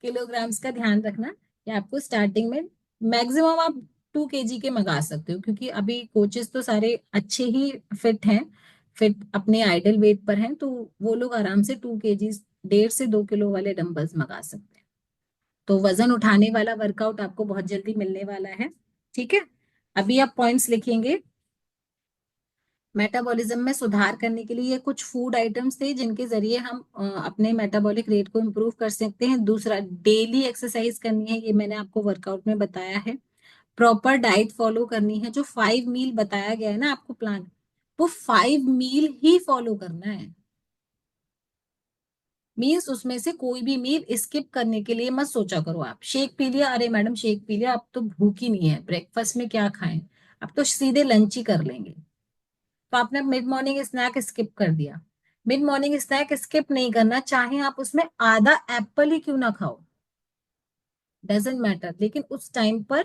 किलोग्राम्स का ध्यान रखना कि आपको स्टार्टिंग में मैक्सिमम आप 2 केजी के मंगा सकते हो, क्योंकि अभी कोचेस तो सारे अच्छे ही फिट हैं, फिट अपने आइडल वेट पर हैं, तो वो लोग आराम से 2 केजी, 1.5 से 2 किलो वाले डंबल्स मंगा सकते हैं। तो वजन उठाने वाला वर्कआउट आपको बहुत जल्दी मिलने वाला है, ठीक है। अभी आप पॉइंट्स लिखेंगे। मेटाबॉलिज्म में सुधार करने के लिए ये कुछ फूड आइटम्स थे जिनके जरिए हम अपने मेटाबॉलिक रेट को इम्प्रूव कर सकते हैं। दूसरा, डेली एक्सरसाइज करनी है, ये मैंने आपको वर्कआउट में बताया है। प्रॉपर डाइट फॉलो करनी है, जो 5 मील बताया गया है ना आपको प्लान, वो 5 मील ही फॉलो करना है। मीन्स उसमें से कोई भी मील स्किप करने के लिए मत सोचा करो। आप शेक पी लिया, अरे मैडम शेक पी लिया, अब तो भूख ही नहीं है, ब्रेकफास्ट में क्या खाएं, अब तो सीधे लंच ही कर लेंगे। तो आपने मिड मॉर्निंग स्नैक स्किप कर दिया। मिड मॉर्निंग स्नैक स्किप नहीं करना, चाहे आप उसमें आधा एप्पल ही क्यों ना खाओ, डजेंट मैटर, लेकिन उस टाइम पर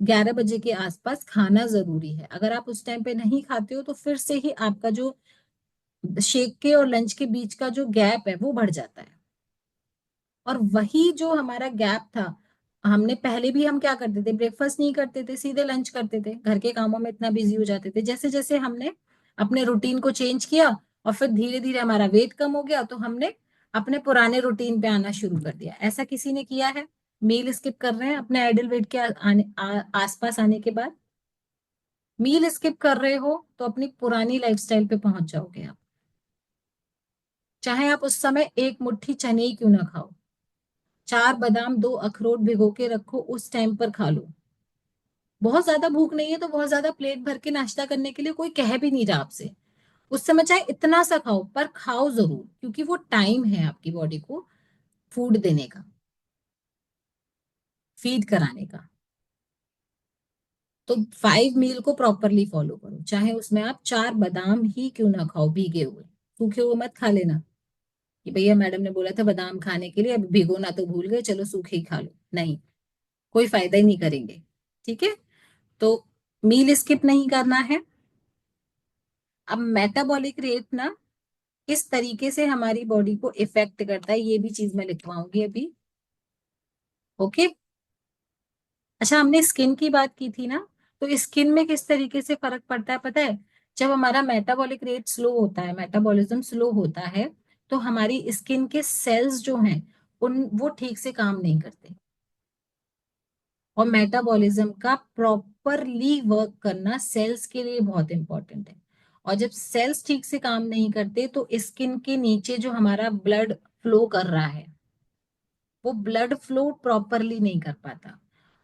11 बजे के आसपास खाना जरूरी है। अगर आप उस टाइम पे नहीं खाते हो, तो फिर से ही आपका जो शेक के और लंच के बीच का जो गैप है वो बढ़ जाता है। और वही जो हमारा गैप था, हमने पहले भी हम क्या करते थे, ब्रेकफास्ट नहीं करते थे, सीधे लंच करते थे, घर के कामों में इतना बिजी हो जाते थे। जैसे जैसे हमने अपने रूटीन को चेंज किया और फिर धीरे धीरे हमारा वेट कम हो गया, तो हमने अपने पुराने रूटीन पे आना शुरू कर दिया। ऐसा किसी ने किया है? मील स्किप कर रहे हैं अपने आइडल वेट के आसपास आने के बाद? मील स्किप कर रहे हो तो अपनी पुरानी लाइफस्टाइल पे पहुंच जाओगे आप। चाहे आप उस समय एक मुट्ठी चने ही क्यों ना खाओ, 4 बादाम 2 अखरोट भिगो के रखो, उस टाइम पर खा लो। बहुत ज्यादा भूख नहीं है तो बहुत ज्यादा प्लेट भर के नाश्ता करने के लिए कोई कह भी नहीं रहा आपसे, उस समय चाहे इतना सा खाओ, पर खाओ जरूर, क्योंकि वो टाइम है आपकी बॉडी को फूड देने का, फीड कराने का। तो 5 मील को प्रॉपरली फॉलो करो, चाहे उसमें आप 4 बादाम ही क्यों ना खाओ भीगे हुए, सूखे हुए मत खा लेना कि भैया मैडम ने बोला था बादाम खाने के लिए, अब भिगोना तो भूल गए, चलो सूखे ही खा लो, नहीं, कोई फायदा ही नहीं करेंगे। ठीक है, तो मील स्किप नहीं करना है। अब मेटाबॉलिक रेट ना किस तरीके से हमारी बॉडी को इफेक्ट करता है, ये भी चीज मैं लिखवाऊंगी अभी। ओके, अच्छा हमने स्किन की बात की थी ना, तो स्किन में किस तरीके से फर्क पड़ता है पता है? जब हमारा मेटाबॉलिक रेट स्लो होता है, मेटाबॉलिज्म स्लो होता है, तो हमारी स्किन के सेल्स जो हैं उन वो ठीक से काम नहीं करते, और मेटाबॉलिज्म का प्रॉपरली वर्क करना सेल्स के लिए बहुत इंपॉर्टेंट है। और जब सेल्स ठीक से काम नहीं करते तो स्किन के नीचे जो हमारा ब्लड फ्लो कर रहा है वो ब्लड फ्लो प्रॉपरली नहीं कर पाता,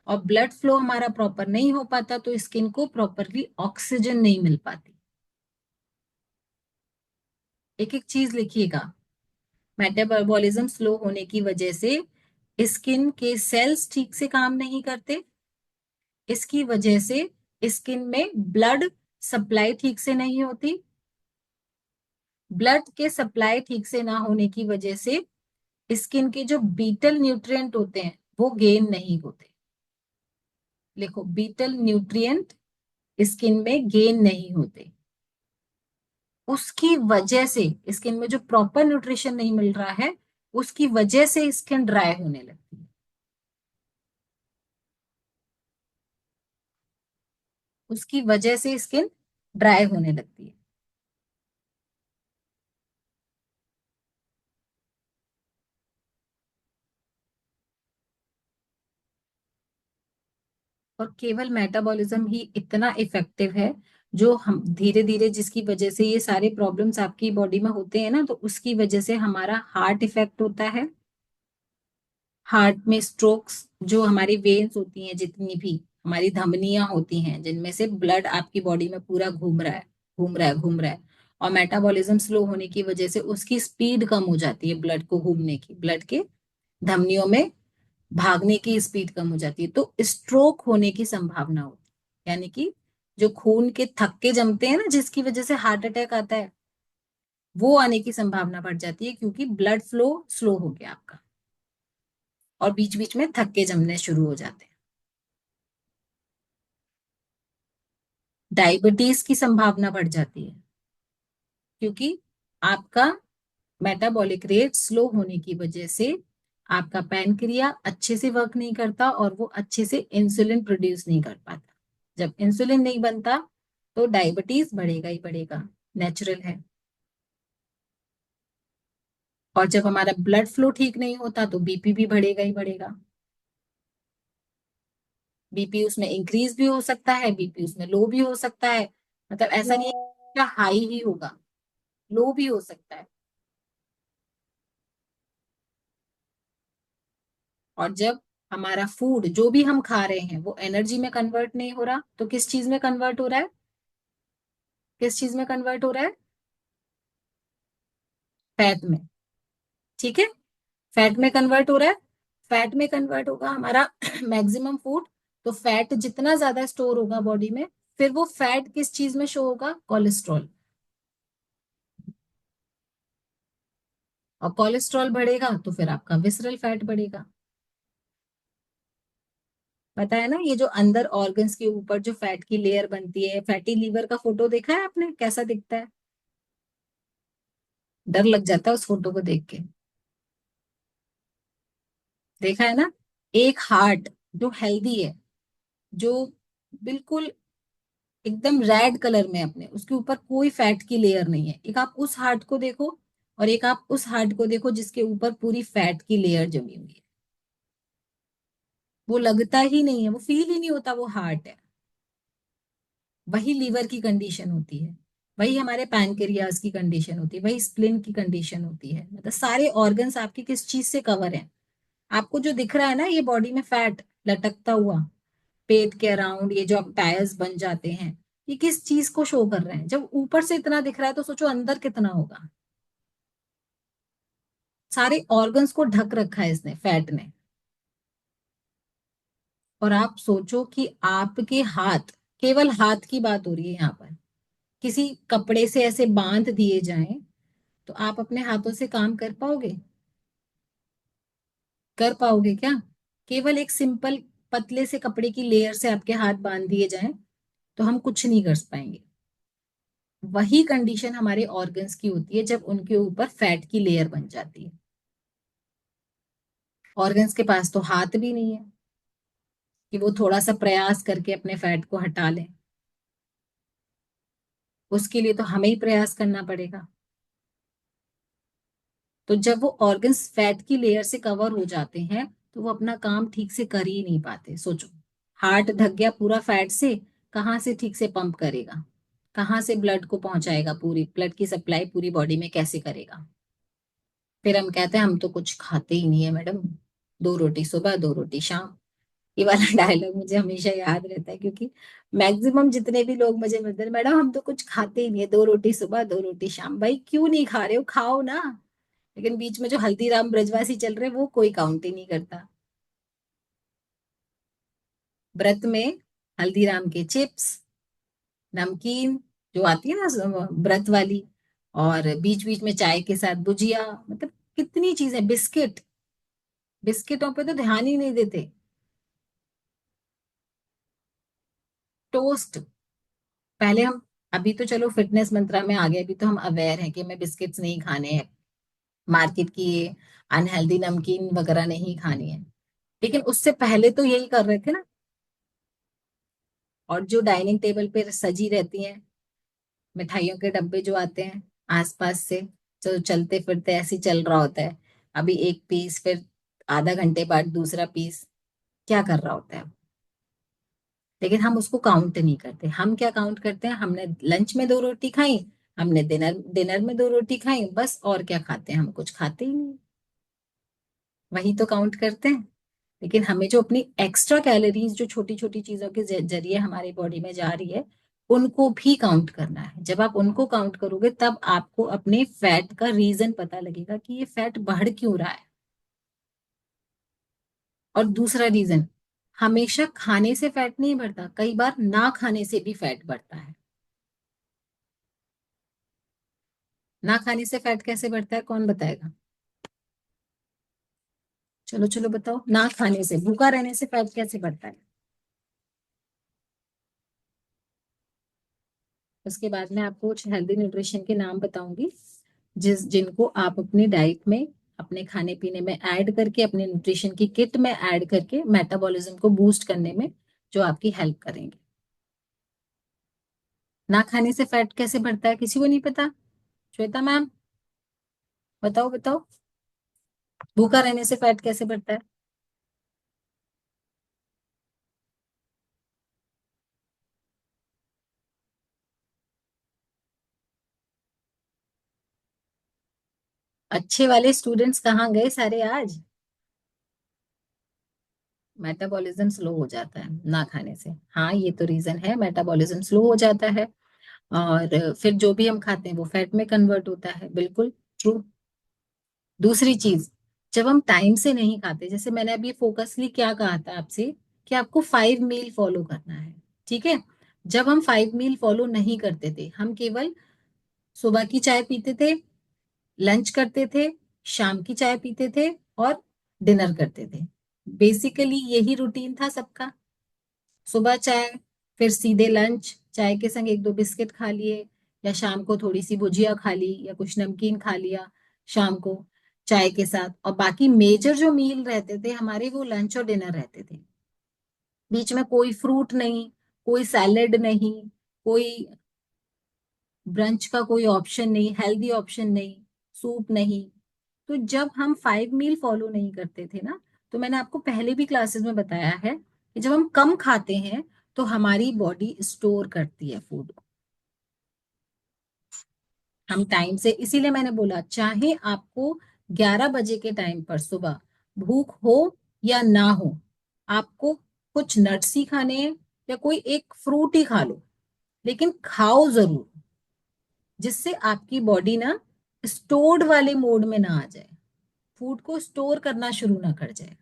और ब्लड फ्लो हमारा प्रॉपर नहीं हो पाता तो स्किन को प्रॉपरली ऑक्सीजन नहीं मिल पाती। एक एक चीज लिखिएगा, मेटाबॉलिज्म स्लो होने की वजह से स्किन के सेल्स ठीक से काम नहीं करते, इसकी वजह से स्किन में ब्लड सप्लाई ठीक से नहीं होती, ब्लड के सप्लाई ठीक से ना होने की वजह से स्किन के जो बीटल न्यूट्रिएंट होते हैं वो गेन नहीं होते। लिखो, बीटल न्यूट्रिएंट स्किन में गेन नहीं होते, उसकी वजह से स्किन में जो प्रॉपर न्यूट्रिशन नहीं मिल रहा है उसकी वजह से स्किन ड्राई होने लगती है, उसकी वजह से स्किन ड्राई होने लगती है। और केवल मेटाबॉलिज्म ही इतना इफेक्टिव है जो हम धीरे धीरे, जिसकी वजह से ये सारे प्रॉब्लम्स आपकी बॉडी में होते हैं ना, तो उसकी वजह से हमारा हार्ट इफेक्ट होता है, हार्ट में स्ट्रोक्स, जो हमारी वेन्स होती हैं, जितनी भी हमारी धमनियां होती हैं जिनमें से ब्लड आपकी बॉडी में पूरा घूम रहा है, घूम रहा है, घूम रहा है, और मेटाबॉलिज्म स्लो होने की वजह से उसकी स्पीड कम हो जाती है, ब्लड को घूमने की, ब्लड के धमनियों में भागने की स्पीड कम हो जाती है, तो स्ट्रोक होने की संभावना होती है। यानी कि जो खून के थक्के जमते हैं ना जिसकी वजह से हार्ट अटैक आता है, वो आने की संभावना बढ़ जाती है, क्योंकि ब्लड फ्लो स्लो हो गया आपका और बीच बीच में थक्के जमने शुरू हो जाते हैं। डायबिटीज की संभावना बढ़ जाती है, क्योंकि आपका मेटाबॉलिक रेट स्लो होने की वजह से आपका पैनक्रिया अच्छे से वर्क नहीं करता और वो अच्छे से इंसुलिन प्रोड्यूस नहीं कर पाता। जब इंसुलिन नहीं बनता तो डायबिटीज बढ़ेगा ही बढ़ेगा, नेचुरल है। और जब हमारा ब्लड फ्लो ठीक नहीं होता तो बीपी भी बढ़ेगा ही बढ़ेगा। बीपी उसमें इंक्रीज भी हो सकता है, बीपी उसमें लो भी हो सकता है, मतलब ऐसा नहीं है हाई ही होगा, लो भी हो सकता है। और जब हमारा फूड जो भी हम खा रहे हैं वो एनर्जी में कन्वर्ट नहीं हो रहा तो किस चीज में कन्वर्ट हो रहा है? किस चीज में कन्वर्ट हो रहा है? फैट में। ठीक है, फैट में कन्वर्ट हो रहा है, फैट में कन्वर्ट होगा हमारा मैक्सिमम फूड, तो फैट जितना ज्यादा स्टोर होगा बॉडी में, फिर वो फैट किस चीज में शो होगा? कोलेस्ट्रॉल। और कोलेस्ट्रॉल बढ़ेगा तो फिर आपका विसरल फैट बढ़ेगा। पता है ना, ये जो अंदर ऑर्गन्स के ऊपर जो फैट की लेयर बनती है, फैटी लीवर का फोटो देखा है आपने, कैसा दिखता है? डर लग जाता है उस फोटो को देख के। देखा है ना, एक हार्ट जो हेल्दी है, जो बिल्कुल एकदम रेड कलर में अपने, उसके ऊपर कोई फैट की लेयर नहीं है, एक आप उस हार्ट को देखो और एक आप उस हार्ट को देखो जिसके ऊपर पूरी फैट की लेयर जमी हुई है, वो लगता ही नहीं है, वो फील ही नहीं होता वो हार्ट है। वही लीवर की कंडीशन होती है, वही हमारे पैनक्रियाज की कंडीशन होती है, वही स्प्लिन की कंडीशन होती है, मतलब सारे ऑर्गन्स आपके किस चीज से कवर हैं? आपको जो दिख रहा है ना ये बॉडी में फैट लटकता हुआ पेट के अराउंड, ये जो अब टायर्स बन जाते हैं, ये किस चीज को शो कर रहे हैं? जब ऊपर से इतना दिख रहा है तो सोचो अंदर कितना होगा। सारे ऑर्गन्स को ढक रखा है इसने, फैट ने। और आप सोचो कि आपके हाथ, केवल हाथ की बात हो रही है यहाँ पर, किसी कपड़े से ऐसे बांध दिए जाएं तो आप अपने हाथों से काम कर पाओगे? कर पाओगे क्या? केवल एक सिंपल पतले से कपड़े की लेयर से आपके हाथ बांध दिए जाएं तो हम कुछ नहीं कर पाएंगे। वही कंडीशन हमारे ऑर्गन्स की होती है जब उनके ऊपर फैट की लेयर बन जाती है। ऑर्गन्स के पास तो हाथ भी नहीं है कि वो थोड़ा सा प्रयास करके अपने फैट को हटा लें। उसके लिए तो हमें ही प्रयास करना पड़ेगा। तो जब वो ऑर्गन्स फैट की लेयर से कवर हो जाते हैं तो वो अपना काम ठीक से कर ही नहीं पाते। सोचो, हार्ट ढक गया पूरा फैट से, कहाँ से ठीक से पंप करेगा, कहाँ से ब्लड को पहुंचाएगा, पूरी ब्लड की सप्लाई पूरी बॉडी में कैसे करेगा? फिर हम कहते हैं हम तो कुछ खाते ही नहीं है मैडम, 2 रोटी सुबह 2 रोटी शाम। ये वाला डायलॉग मुझे हमेशा याद रहता है, क्योंकि मैक्सिमम जितने भी लोग मुझे मिलते हैं, मैडम हम तो कुछ खाते ही नहीं है, 2 रोटी सुबह 2 रोटी शाम। भाई क्यों नहीं खा रहे हो? खाओ ना। लेकिन बीच में जो हल्दीराम ब्रजवासी चल रहे वो कोई काउंट ही नहीं करता। व्रत में हल्दीराम के चिप्स, नमकीन जो आती है ना व्रत वाली, और बीच बीच में चाय के साथ भुजिया, मतलब कितनी चीजें, बिस्किट, बिस्किटों पे तो ध्यान ही नहीं देते। टोस्ट, पहले हम, अभी तो चलो फिटनेस मंत्रा में आ गए, अभी तो हम अवेयर हैं कि हमें बिस्किट्स नहीं खाने हैं, मार्केट की अनहेल्दी नमकीन वगैरह नहीं खानी है। लेकिन उससे पहले तो यही कर रहे थे ना। और जो डाइनिंग टेबल पे सजी रहती हैं मिठाइयों के डब्बे जो आते हैं आसपास से, जो चलते फिरते ऐसे ही चल रहा होता है, अभी एक पीस, फिर आधा घंटे बाद दूसरा पीस, क्या कर रहा होता है? लेकिन हम उसको काउंट नहीं करते। हम क्या काउंट करते हैं? हमने लंच में 2 रोटी खाई, हमने डिनर डिनर में 2 रोटी खाई, बस। और क्या खाते हैं? हम कुछ खाते ही नहीं, वही तो काउंट करते हैं। लेकिन हमें जो अपनी एक्स्ट्रा कैलोरीज जो छोटी छोटी चीजों के जरिए हमारी बॉडी में जा रही है, उनको भी काउंट करना है। जब आप उनको काउंट करोगे तब आपको अपने फैट का रीजन पता लगेगा कि ये फैट बढ़ क्यों रहा है। और दूसरा रीजन, हमेशा खाने से फैट नहीं बढ़ता, कई बार ना खाने से भी फैट बढ़ता है। ना खाने से फैट कैसे बढ़ता है, कौन बताएगा? चलो चलो बताओ, ना खाने से, भूखा रहने से फैट कैसे बढ़ता है? उसके बाद में आपको कुछ हेल्दी न्यूट्रिशन के नाम बताऊंगी जिनको आप अपनी डाइट में, अपने खाने पीने में ऐड करके, अपने न्यूट्रिशन की किट में ऐड करके मेटाबॉलिज्म को बूस्ट करने में जो आपकी हेल्प करेंगे। ना खाने से फैट कैसे बढ़ता है, किसी को नहीं पता? श्वेता मैम, बताओ बताओ, भूखा रहने से फैट कैसे बढ़ता है? अच्छे वाले स्टूडेंट्स कहाँ गए सारे आज? मेटाबॉलिज्म स्लो हो जाता है ना खाने से। हाँ, ये तो रीजन है, मेटाबॉलिज्म स्लो हो जाता है, और फिर जो भी हम खाते हैं वो फैट में कन्वर्ट होता है। बिल्कुल ट्रू। दूसरी चीज, जब हम टाइम से नहीं खाते, जैसे मैंने अभी फोकसली क्या कहा था आपसे, कि आपको 5 मील फॉलो करना है, ठीक है? जब हम 5 मील फॉलो नहीं करते थे, हम केवल सुबह की चाय पीते थे, लंच करते थे, शाम की चाय पीते थे, और डिनर करते थे। बेसिकली यही रूटीन था सबका। सुबह चाय, फिर सीधे लंच, चाय के संग 1-2 बिस्किट खा लिए, या शाम को थोड़ी सी भुजिया खा ली, या कुछ नमकीन खा लिया शाम को चाय के साथ। और बाकी मेजर जो मील रहते थे हमारे, वो लंच और डिनर रहते थे। बीच में कोई फ्रूट नहीं, कोई सैलेड नहीं, कोई ब्रंच का कोई ऑप्शन नहीं, हेल्दी ऑप्शन नहीं, सूप नहीं। तो जब हम 5 मील फॉलो नहीं करते थे ना, तो मैंने आपको पहले भी क्लासेस में बताया है कि जब हम कम खाते हैं तो हमारी बॉडी स्टोर करती है फूड को। हम टाइम से, इसीलिए मैंने बोला चाहे आपको 11 बजे के टाइम पर सुबह भूख हो या ना हो, आपको कुछ नट्स ही खाने हैं, या कोई एक फ्रूट ही खा लो, लेकिन खाओ जरूर, जिससे आपकी बॉडी ना स्टोर्ड वाले मोड में ना आ जाए, फूड को स्टोर करना शुरू ना कर जाए।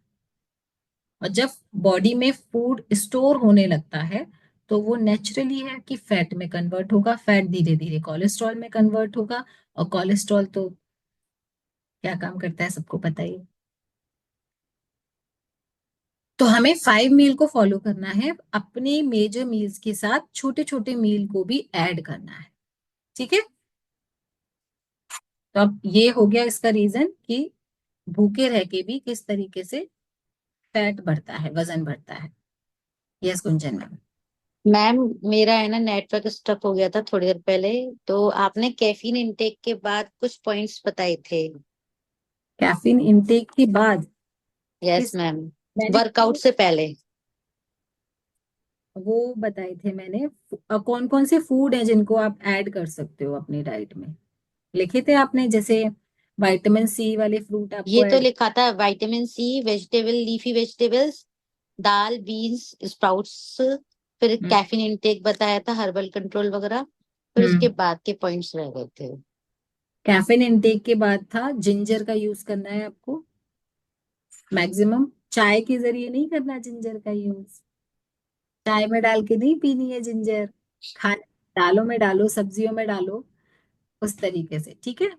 और जब बॉडी में फूड स्टोर होने लगता है तो वो नेचुरली है कि फैट में कन्वर्ट होगा, फैट धीरे धीरे कोलेस्ट्रॉल में कन्वर्ट होगा, और कोलेस्ट्रॉल तो क्या काम करता है सबको पता ही है। तो हमें 5 मील को फॉलो करना है, अपने मेजर मील्स के साथ छोटे छोटे मील को भी ऐड करना है, ठीक है। तो अब ये हो गया इसका रीजन कि भूखे रह के भी किस तरीके से फैट बढ़ता है, वजन बढ़ता है। Yes Gunjan ma'am. मैम, मेरा है ना नेटवर्क स्टक हो गया था थोड़ी देर पहले। तो आपने कैफीन इनटेक के बाद कुछ पॉइंट्स बताए थे। कैफीन इनटेक के बाद यस किस, मैम, मैंने वर्कआउट से पहले। वो बताए थे मैंने। कौन कौन से फूड हैं जिनको आप ऐड कर सकते हो अपनी डाइट में, लिखे थे आपने, जैसे विटामिन सी वाले फ्रूट आपको ये तो ऐड। लिखा था vitamin C, vegetable, leafy vegetables, dal, beans, sprouts. फिर कैफीन इनटेक बताया था, हर्बल कंट्रोल वगैरह। फिर उसके हम्म बाद के पॉइंट्स रह गए थे। कैफीन इनटेक के बाद था जिंजर का यूज करना है आपको मैक्सिमम। चाय के जरिए नहीं करना जिंजर का यूज, चाय में डाल के नहीं पीनी है जिंजर, खाने दालों में डालो, सब्जियों में डालो, उस तरीके से, ठीक है।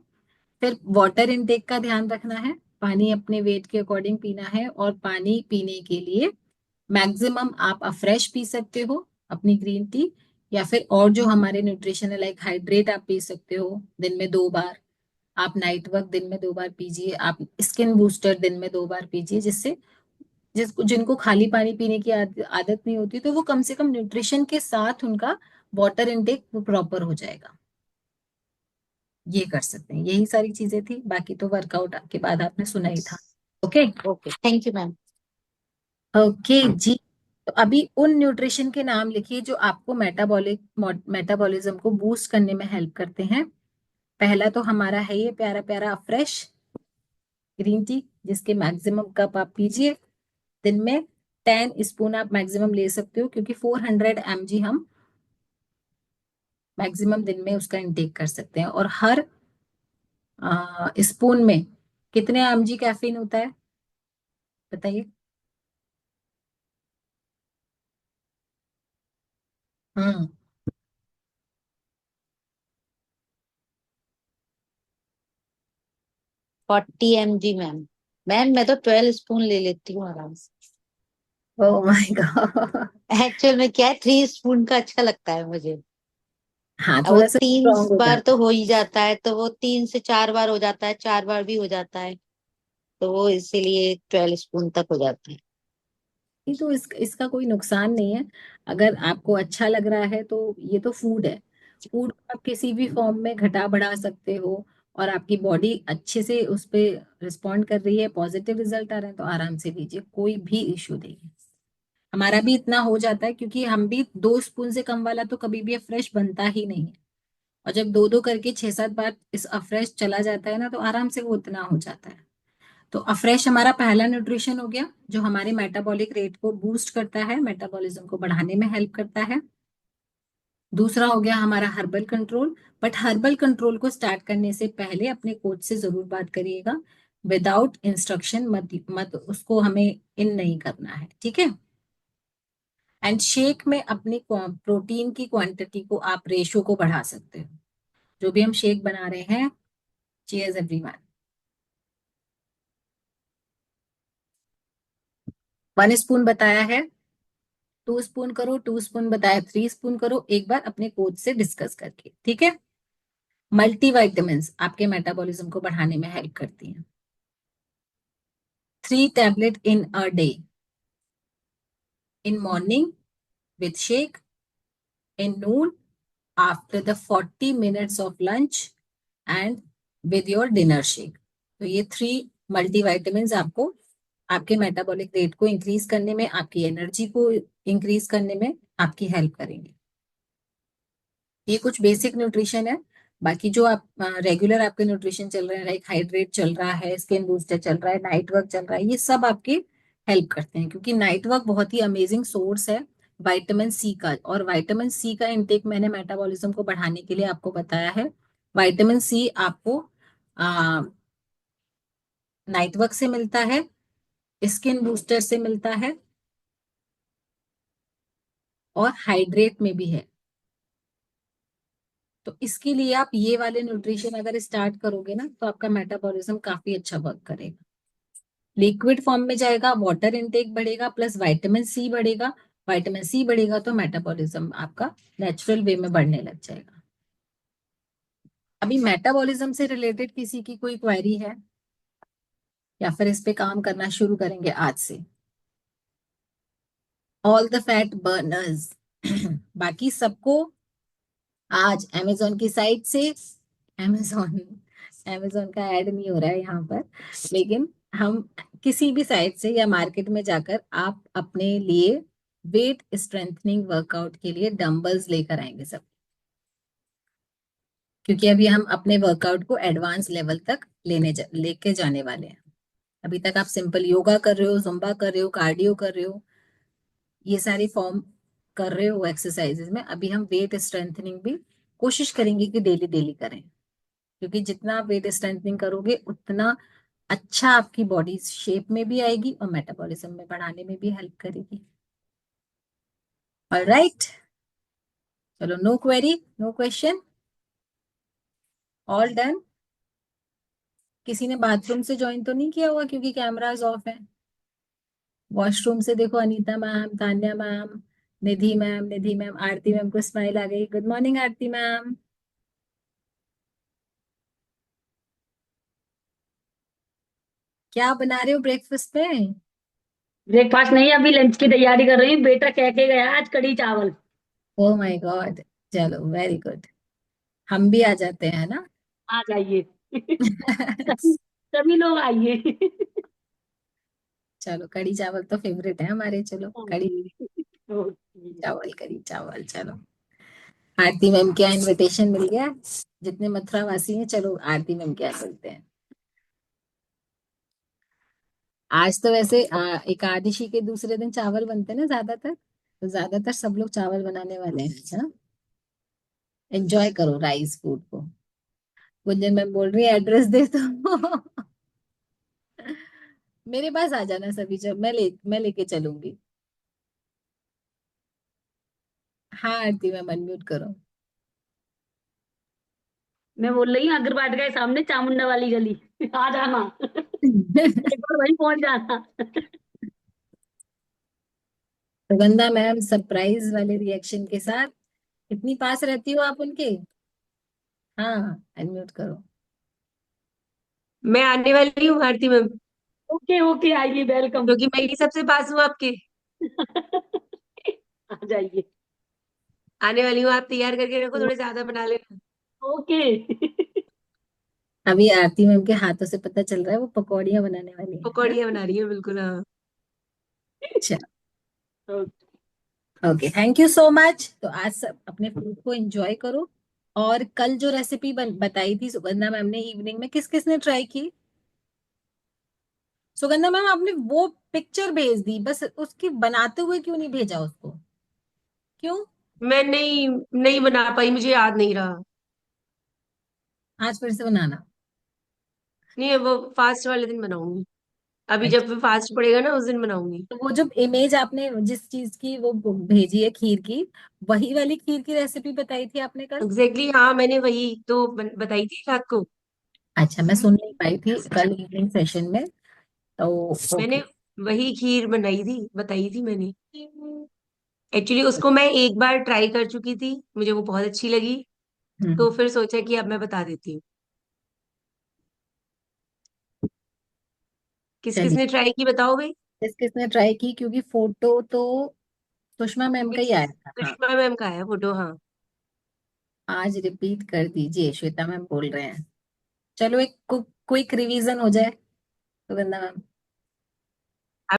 फिर वाटर इनटेक का ध्यान रखना है, पानी अपने वेट के अकॉर्डिंग पीना है, और पानी पीने के लिए मैक्सिमम आप फ्रेश पी सकते हो अपनी ग्रीन टी, या फिर और जो हमारे न्यूट्रिशन है लाइक हाइड्रेट आप पी सकते हो दिन में 2 बार। आप नाइट वर्क दिन में 2 बार पीजिए, आप स्किन बूस्टर दिन में 2 बार पीजिए, जिससे जिनको खाली पानी पीने की आदत नहीं होती तो वो कम से कम न्यूट्रिशन के साथ उनका वाटर इनटेक प्रॉपर हो जाएगा। ये कर सकते हैं, यही सारी चीजें थी, बाकी तो वर्कआउट के बाद आपने सुना ही था। Okay. Okay, thank you ma'am. Okay जी। तो अभी उन न्यूट्रिशन के नाम लिखिए जो आपको मेटाबॉलिज्म को बूस्ट करने में हेल्प करते हैं। पहला तो हमारा है ये प्यारा प्यारा फ्रेश ग्रीन टी, जिसके मैक्सिमम कप आप पीजिए दिन में। 10 स्पून आप मैक्सिमम ले सकते हो, क्योंकि 400 mg हम मैक्सिमम दिन में उसका इंटेक कर सकते हैं। और हर स्पून में कितने mg कैफीन होता है बताइए। हम्म 40 mg मैम। मैम, मैं तो 12 स्पून ले लेती हूँ आराम से। Oh my God. एक्चुअल में क्या है, 3 स्पून का अच्छा लगता है मुझे। हाँ अब वो थोड़ा सा तीन स्ट्रांग हो बार जाता तो है। हो ही जाता है, तो वो 3 से 4 बार हो जाता है, 4 बार भी हो जाता है। तो वो इसीलिए 12 स्पून तक हो जाता है। नहीं तो इसका कोई नुकसान नहीं है, अगर आपको अच्छा लग रहा है तो। ये तो फूड है, फूड को आप किसी भी फॉर्म में घटा बढ़ा सकते हो, और आपकी बॉडी अच्छे से उस पे रिस्पॉन्ड कर रही है, पॉजिटिव रिजल्ट आ रहे हैं तो आराम से लीजिए, कोई भी इश्यू नहीं है। हमारा भी इतना हो जाता है, क्योंकि हम भी 2 स्पून से कम वाला तो कभी भी फ्रेश बनता ही नहीं है। और जब दो दो करके 6-7 बार इस अफ्रेश चला जाता है ना, तो आराम से वो उतना हो जाता है। तो अफ्रेश हमारा पहला न्यूट्रिशन हो गया, जो हमारे मेटाबॉलिक रेट को बूस्ट करता है, मेटाबॉलिज्म को बढ़ाने में हेल्प करता है। दूसरा हो गया हमारा herbal control. But herbal control को स्टार्ट करने से पहले अपने कोच से जरूर बात करिएगा, विदाउट इंस्ट्रक्शन मत मत उसको हमें इन नहीं करना है, ठीक है। एंड शेक में अपनी प्रोटीन की क्वांटिटी को आप रेशो को बढ़ा सकते हो, जो भी हम शेक बना रहे हैं। Cheers everyone. 1 स्पून बताया है, 2 स्पून करो, 2 स्पून बताया 3 स्पून करो, एक बार अपने कोच से डिस्कस करके, ठीक है। मल्टीविटामिन्स आपके मेटाबॉलिज्म को बढ़ाने में हेल्प करती हैं। 3 tablet in a day, in morning with shake, in Noon after the 40 minutes of lunch, and with your dinner shake. तो ये 3 मल्टीविटामिन्स आपको आपके मेटाबॉलिक रेट को इंक्रीज करने में, आपकी एनर्जी को इंक्रीज करने में आपकी हेल्प करेंगे। ये कुछ बेसिक न्यूट्रिशन है। बाकी जो आप रेगुलर आपके न्यूट्रिशन चल रहे हैं, लाइक हाइड्रेट चल रहा है, स्किन बूस्टर चल रहा है, नाइट वर्क चल रहा है, ये सब आपके हेल्प करते हैं, क्योंकि नाइट वर्क बहुत ही अमेजिंग सोर्स है विटामिन सी का। और विटामिन सी का इंटेक मैंने मेटाबॉलिज्म को बढ़ाने के लिए आपको बताया है। विटामिन सी आपको नाइट वर्क से मिलता है, स्किन बूस्टर से मिलता है और हाइड्रेट में भी है। तो इसके लिए आप ये वाले न्यूट्रिशन अगर स्टार्ट करोगे ना तो आपका मेटाबॉलिज्म काफी अच्छा वर्क करेगा। लिक्विड फॉर्म में जाएगा, वाटर इनटेक बढ़ेगा, प्लस विटामिन सी बढ़ेगा। विटामिन सी बढ़ेगा तो मेटाबॉलिज्म आपका नेचुरल वे में बढ़ने लग जाएगा। अभी मेटाबॉलिज्म से रिलेटेड किसी की कोई क्वेरी है, या फिर इस पे काम करना शुरू करेंगे आज से? ऑल द फैट बर्नर्स बाकी सबको आज अमेजोन की साइट से, अमेजोन अमेजोन का ऐड नहीं हो रहा है यहाँ पर, लेकिन हम किसी भी साइट से या मार्केट में जाकर आप अपने लिए वेट स्ट्रेंथनिंग वर्कआउट के लिए डंबल्स लेकर आएंगे सब, क्योंकि अभी हम अपने वर्कआउट को एडवांस लेवल तक लेके जाने वाले हैं। अभी तक आप सिंपल योगा कर रहे हो, जुम्बा कर रहे हो, कार्डियो कर रहे हो, ये सारी फॉर्म कर रहे हो एक्सरसाइजेज में। अभी हम वेट स्ट्रेंथनिंग भी कोशिश करेंगे कि डेली डेली करें, क्योंकि जितना आप वेट स्ट्रेंथनिंग करोगे उतना अच्छा आपकी बॉडी शेप में भी आएगी और मेटाबॉलिज्म में बढ़ाने में भी हेल्प करेगी। ऑलराइट, चलो, no query, no question, all done. किसी ने बाथरूम से ज्वाइन तो नहीं किया हुआ क्योंकि कैमराज ऑफ है? वॉशरूम से देखो, अनीता मैम, तान्या मैम, निधि मैम, आरती मैम को स्माइल आ गई। गुड मॉर्निंग आरती मैम। क्या बना रहे हो ब्रेकफास्ट में? ब्रेकफास्ट नहीं, अभी लंच की तैयारी कर रही हूँ। बेटा कह के गया आज कढ़ी चावल। ओ माय गॉड, चलो वेरी गुड। हम भी आ जाते हैं ना। आ जाइए। सभी सभी लोग आइए। चलो, कढ़ी चावल तो फेवरेट है हमारे, चलो हाँ कढ़ी जी। ओके। चावल, कढ़ी चावल। चलो, आरती मैम क्या इनविटेशन मिल गया, जितने मथुरा वासी हैं, चलो आरती मैम क्या बोलते हैं। आज तो वैसे एकादशी के दूसरे दिन चावल बनते हैं ना ज्यादातर, तो ज्यादातर सब लोग चावल बनाने वाले हैं। अच्छा, एंजॉय करो राइस फूड को। गुंजन मैम बोल रही है एड्रेस दे दो मेरे पास आ जाना सभी, जब मैं लेके चलूंगी। हाँ आरती मैम, अनम्यूट करो। मैं बोल रही हूँ अग्रवाट के सामने चामुंडा वाली गली। आ जाना। एक बार वहीं पहुंच जाना। सुगंधा मैम सरप्राइज वाले रिएक्शन के साथ, कितनी पास रहती हो आप उनके? हाँ, अनम्यूट करो। मैं आने वाली हूँ भारती मैम, ओके ओके, आइए, वेलकम। क्योंकि मैं ही सबसे पास हूँ आपके। आ जाइए। आने वाली हूँ, आप तैयार करके रखो, थोड़े ज्यादा बना लेना। ओके। अभी आरती मैम के हाथों से पता चल रहा है वो पकौड़ियाँ बनाने वाली है। पकौड़ियाँ बना रही है, बिल्कुल हाँ। चलो, okay. Okay, thank you so much. तो आज सब अपने फूड को एंजॉय करो। और कल जो रेसिपी बताई थी सुगंधा मैम ने इवनिंग में, किस किसने ट्राई की? सुगंधा मैम आपने वो पिक्चर भेज दी, बस उसकी बनाते हुए क्यों नहीं भेजा उसको? क्यों? मैं नहीं नहीं बना पाई, मुझे याद नहीं रहा। आज फिर से बनाना। नहीं, वो फास्ट वाले दिन बनाऊंगी। अभी अच्छा, जब फास्ट पड़ेगा ना, उस दिन बनाऊंगी। तो वो जो इमेज आपने जिस चीज की वो भेजी है खीर की, वही वाली खीर की रेसिपी बताई थी आपने कल? एग्जैक्टली हाँ, मैंने वही तो बताई थी रात को। अच्छा, मैं सुन नहीं पाई थी कल इवनिंग सेशन में, तो मैंने ओके। वही खीर बनाई थी, बताई थी मैंने। एक्चुअली उसको मैं एक बार ट्राई कर चुकी थी, मुझे वो बहुत अच्छी लगी। हम्म, तो फिर सोचा कि अब मैं बता देती हूँ। किस चलिए, किसने ट्राई की बताओ भाई। किस किसने ट्राई की, क्योंकि फोटो तो सुषमा मैम का ही आया था। हाँ, सुषमा मैम का है फोटो, हाँ। आज रिपीट कर दीजिए, श्वेता मैम बोल रहे हैं। चलो, एक क्विक रिवीजन हो जाए सुगंधा मैम।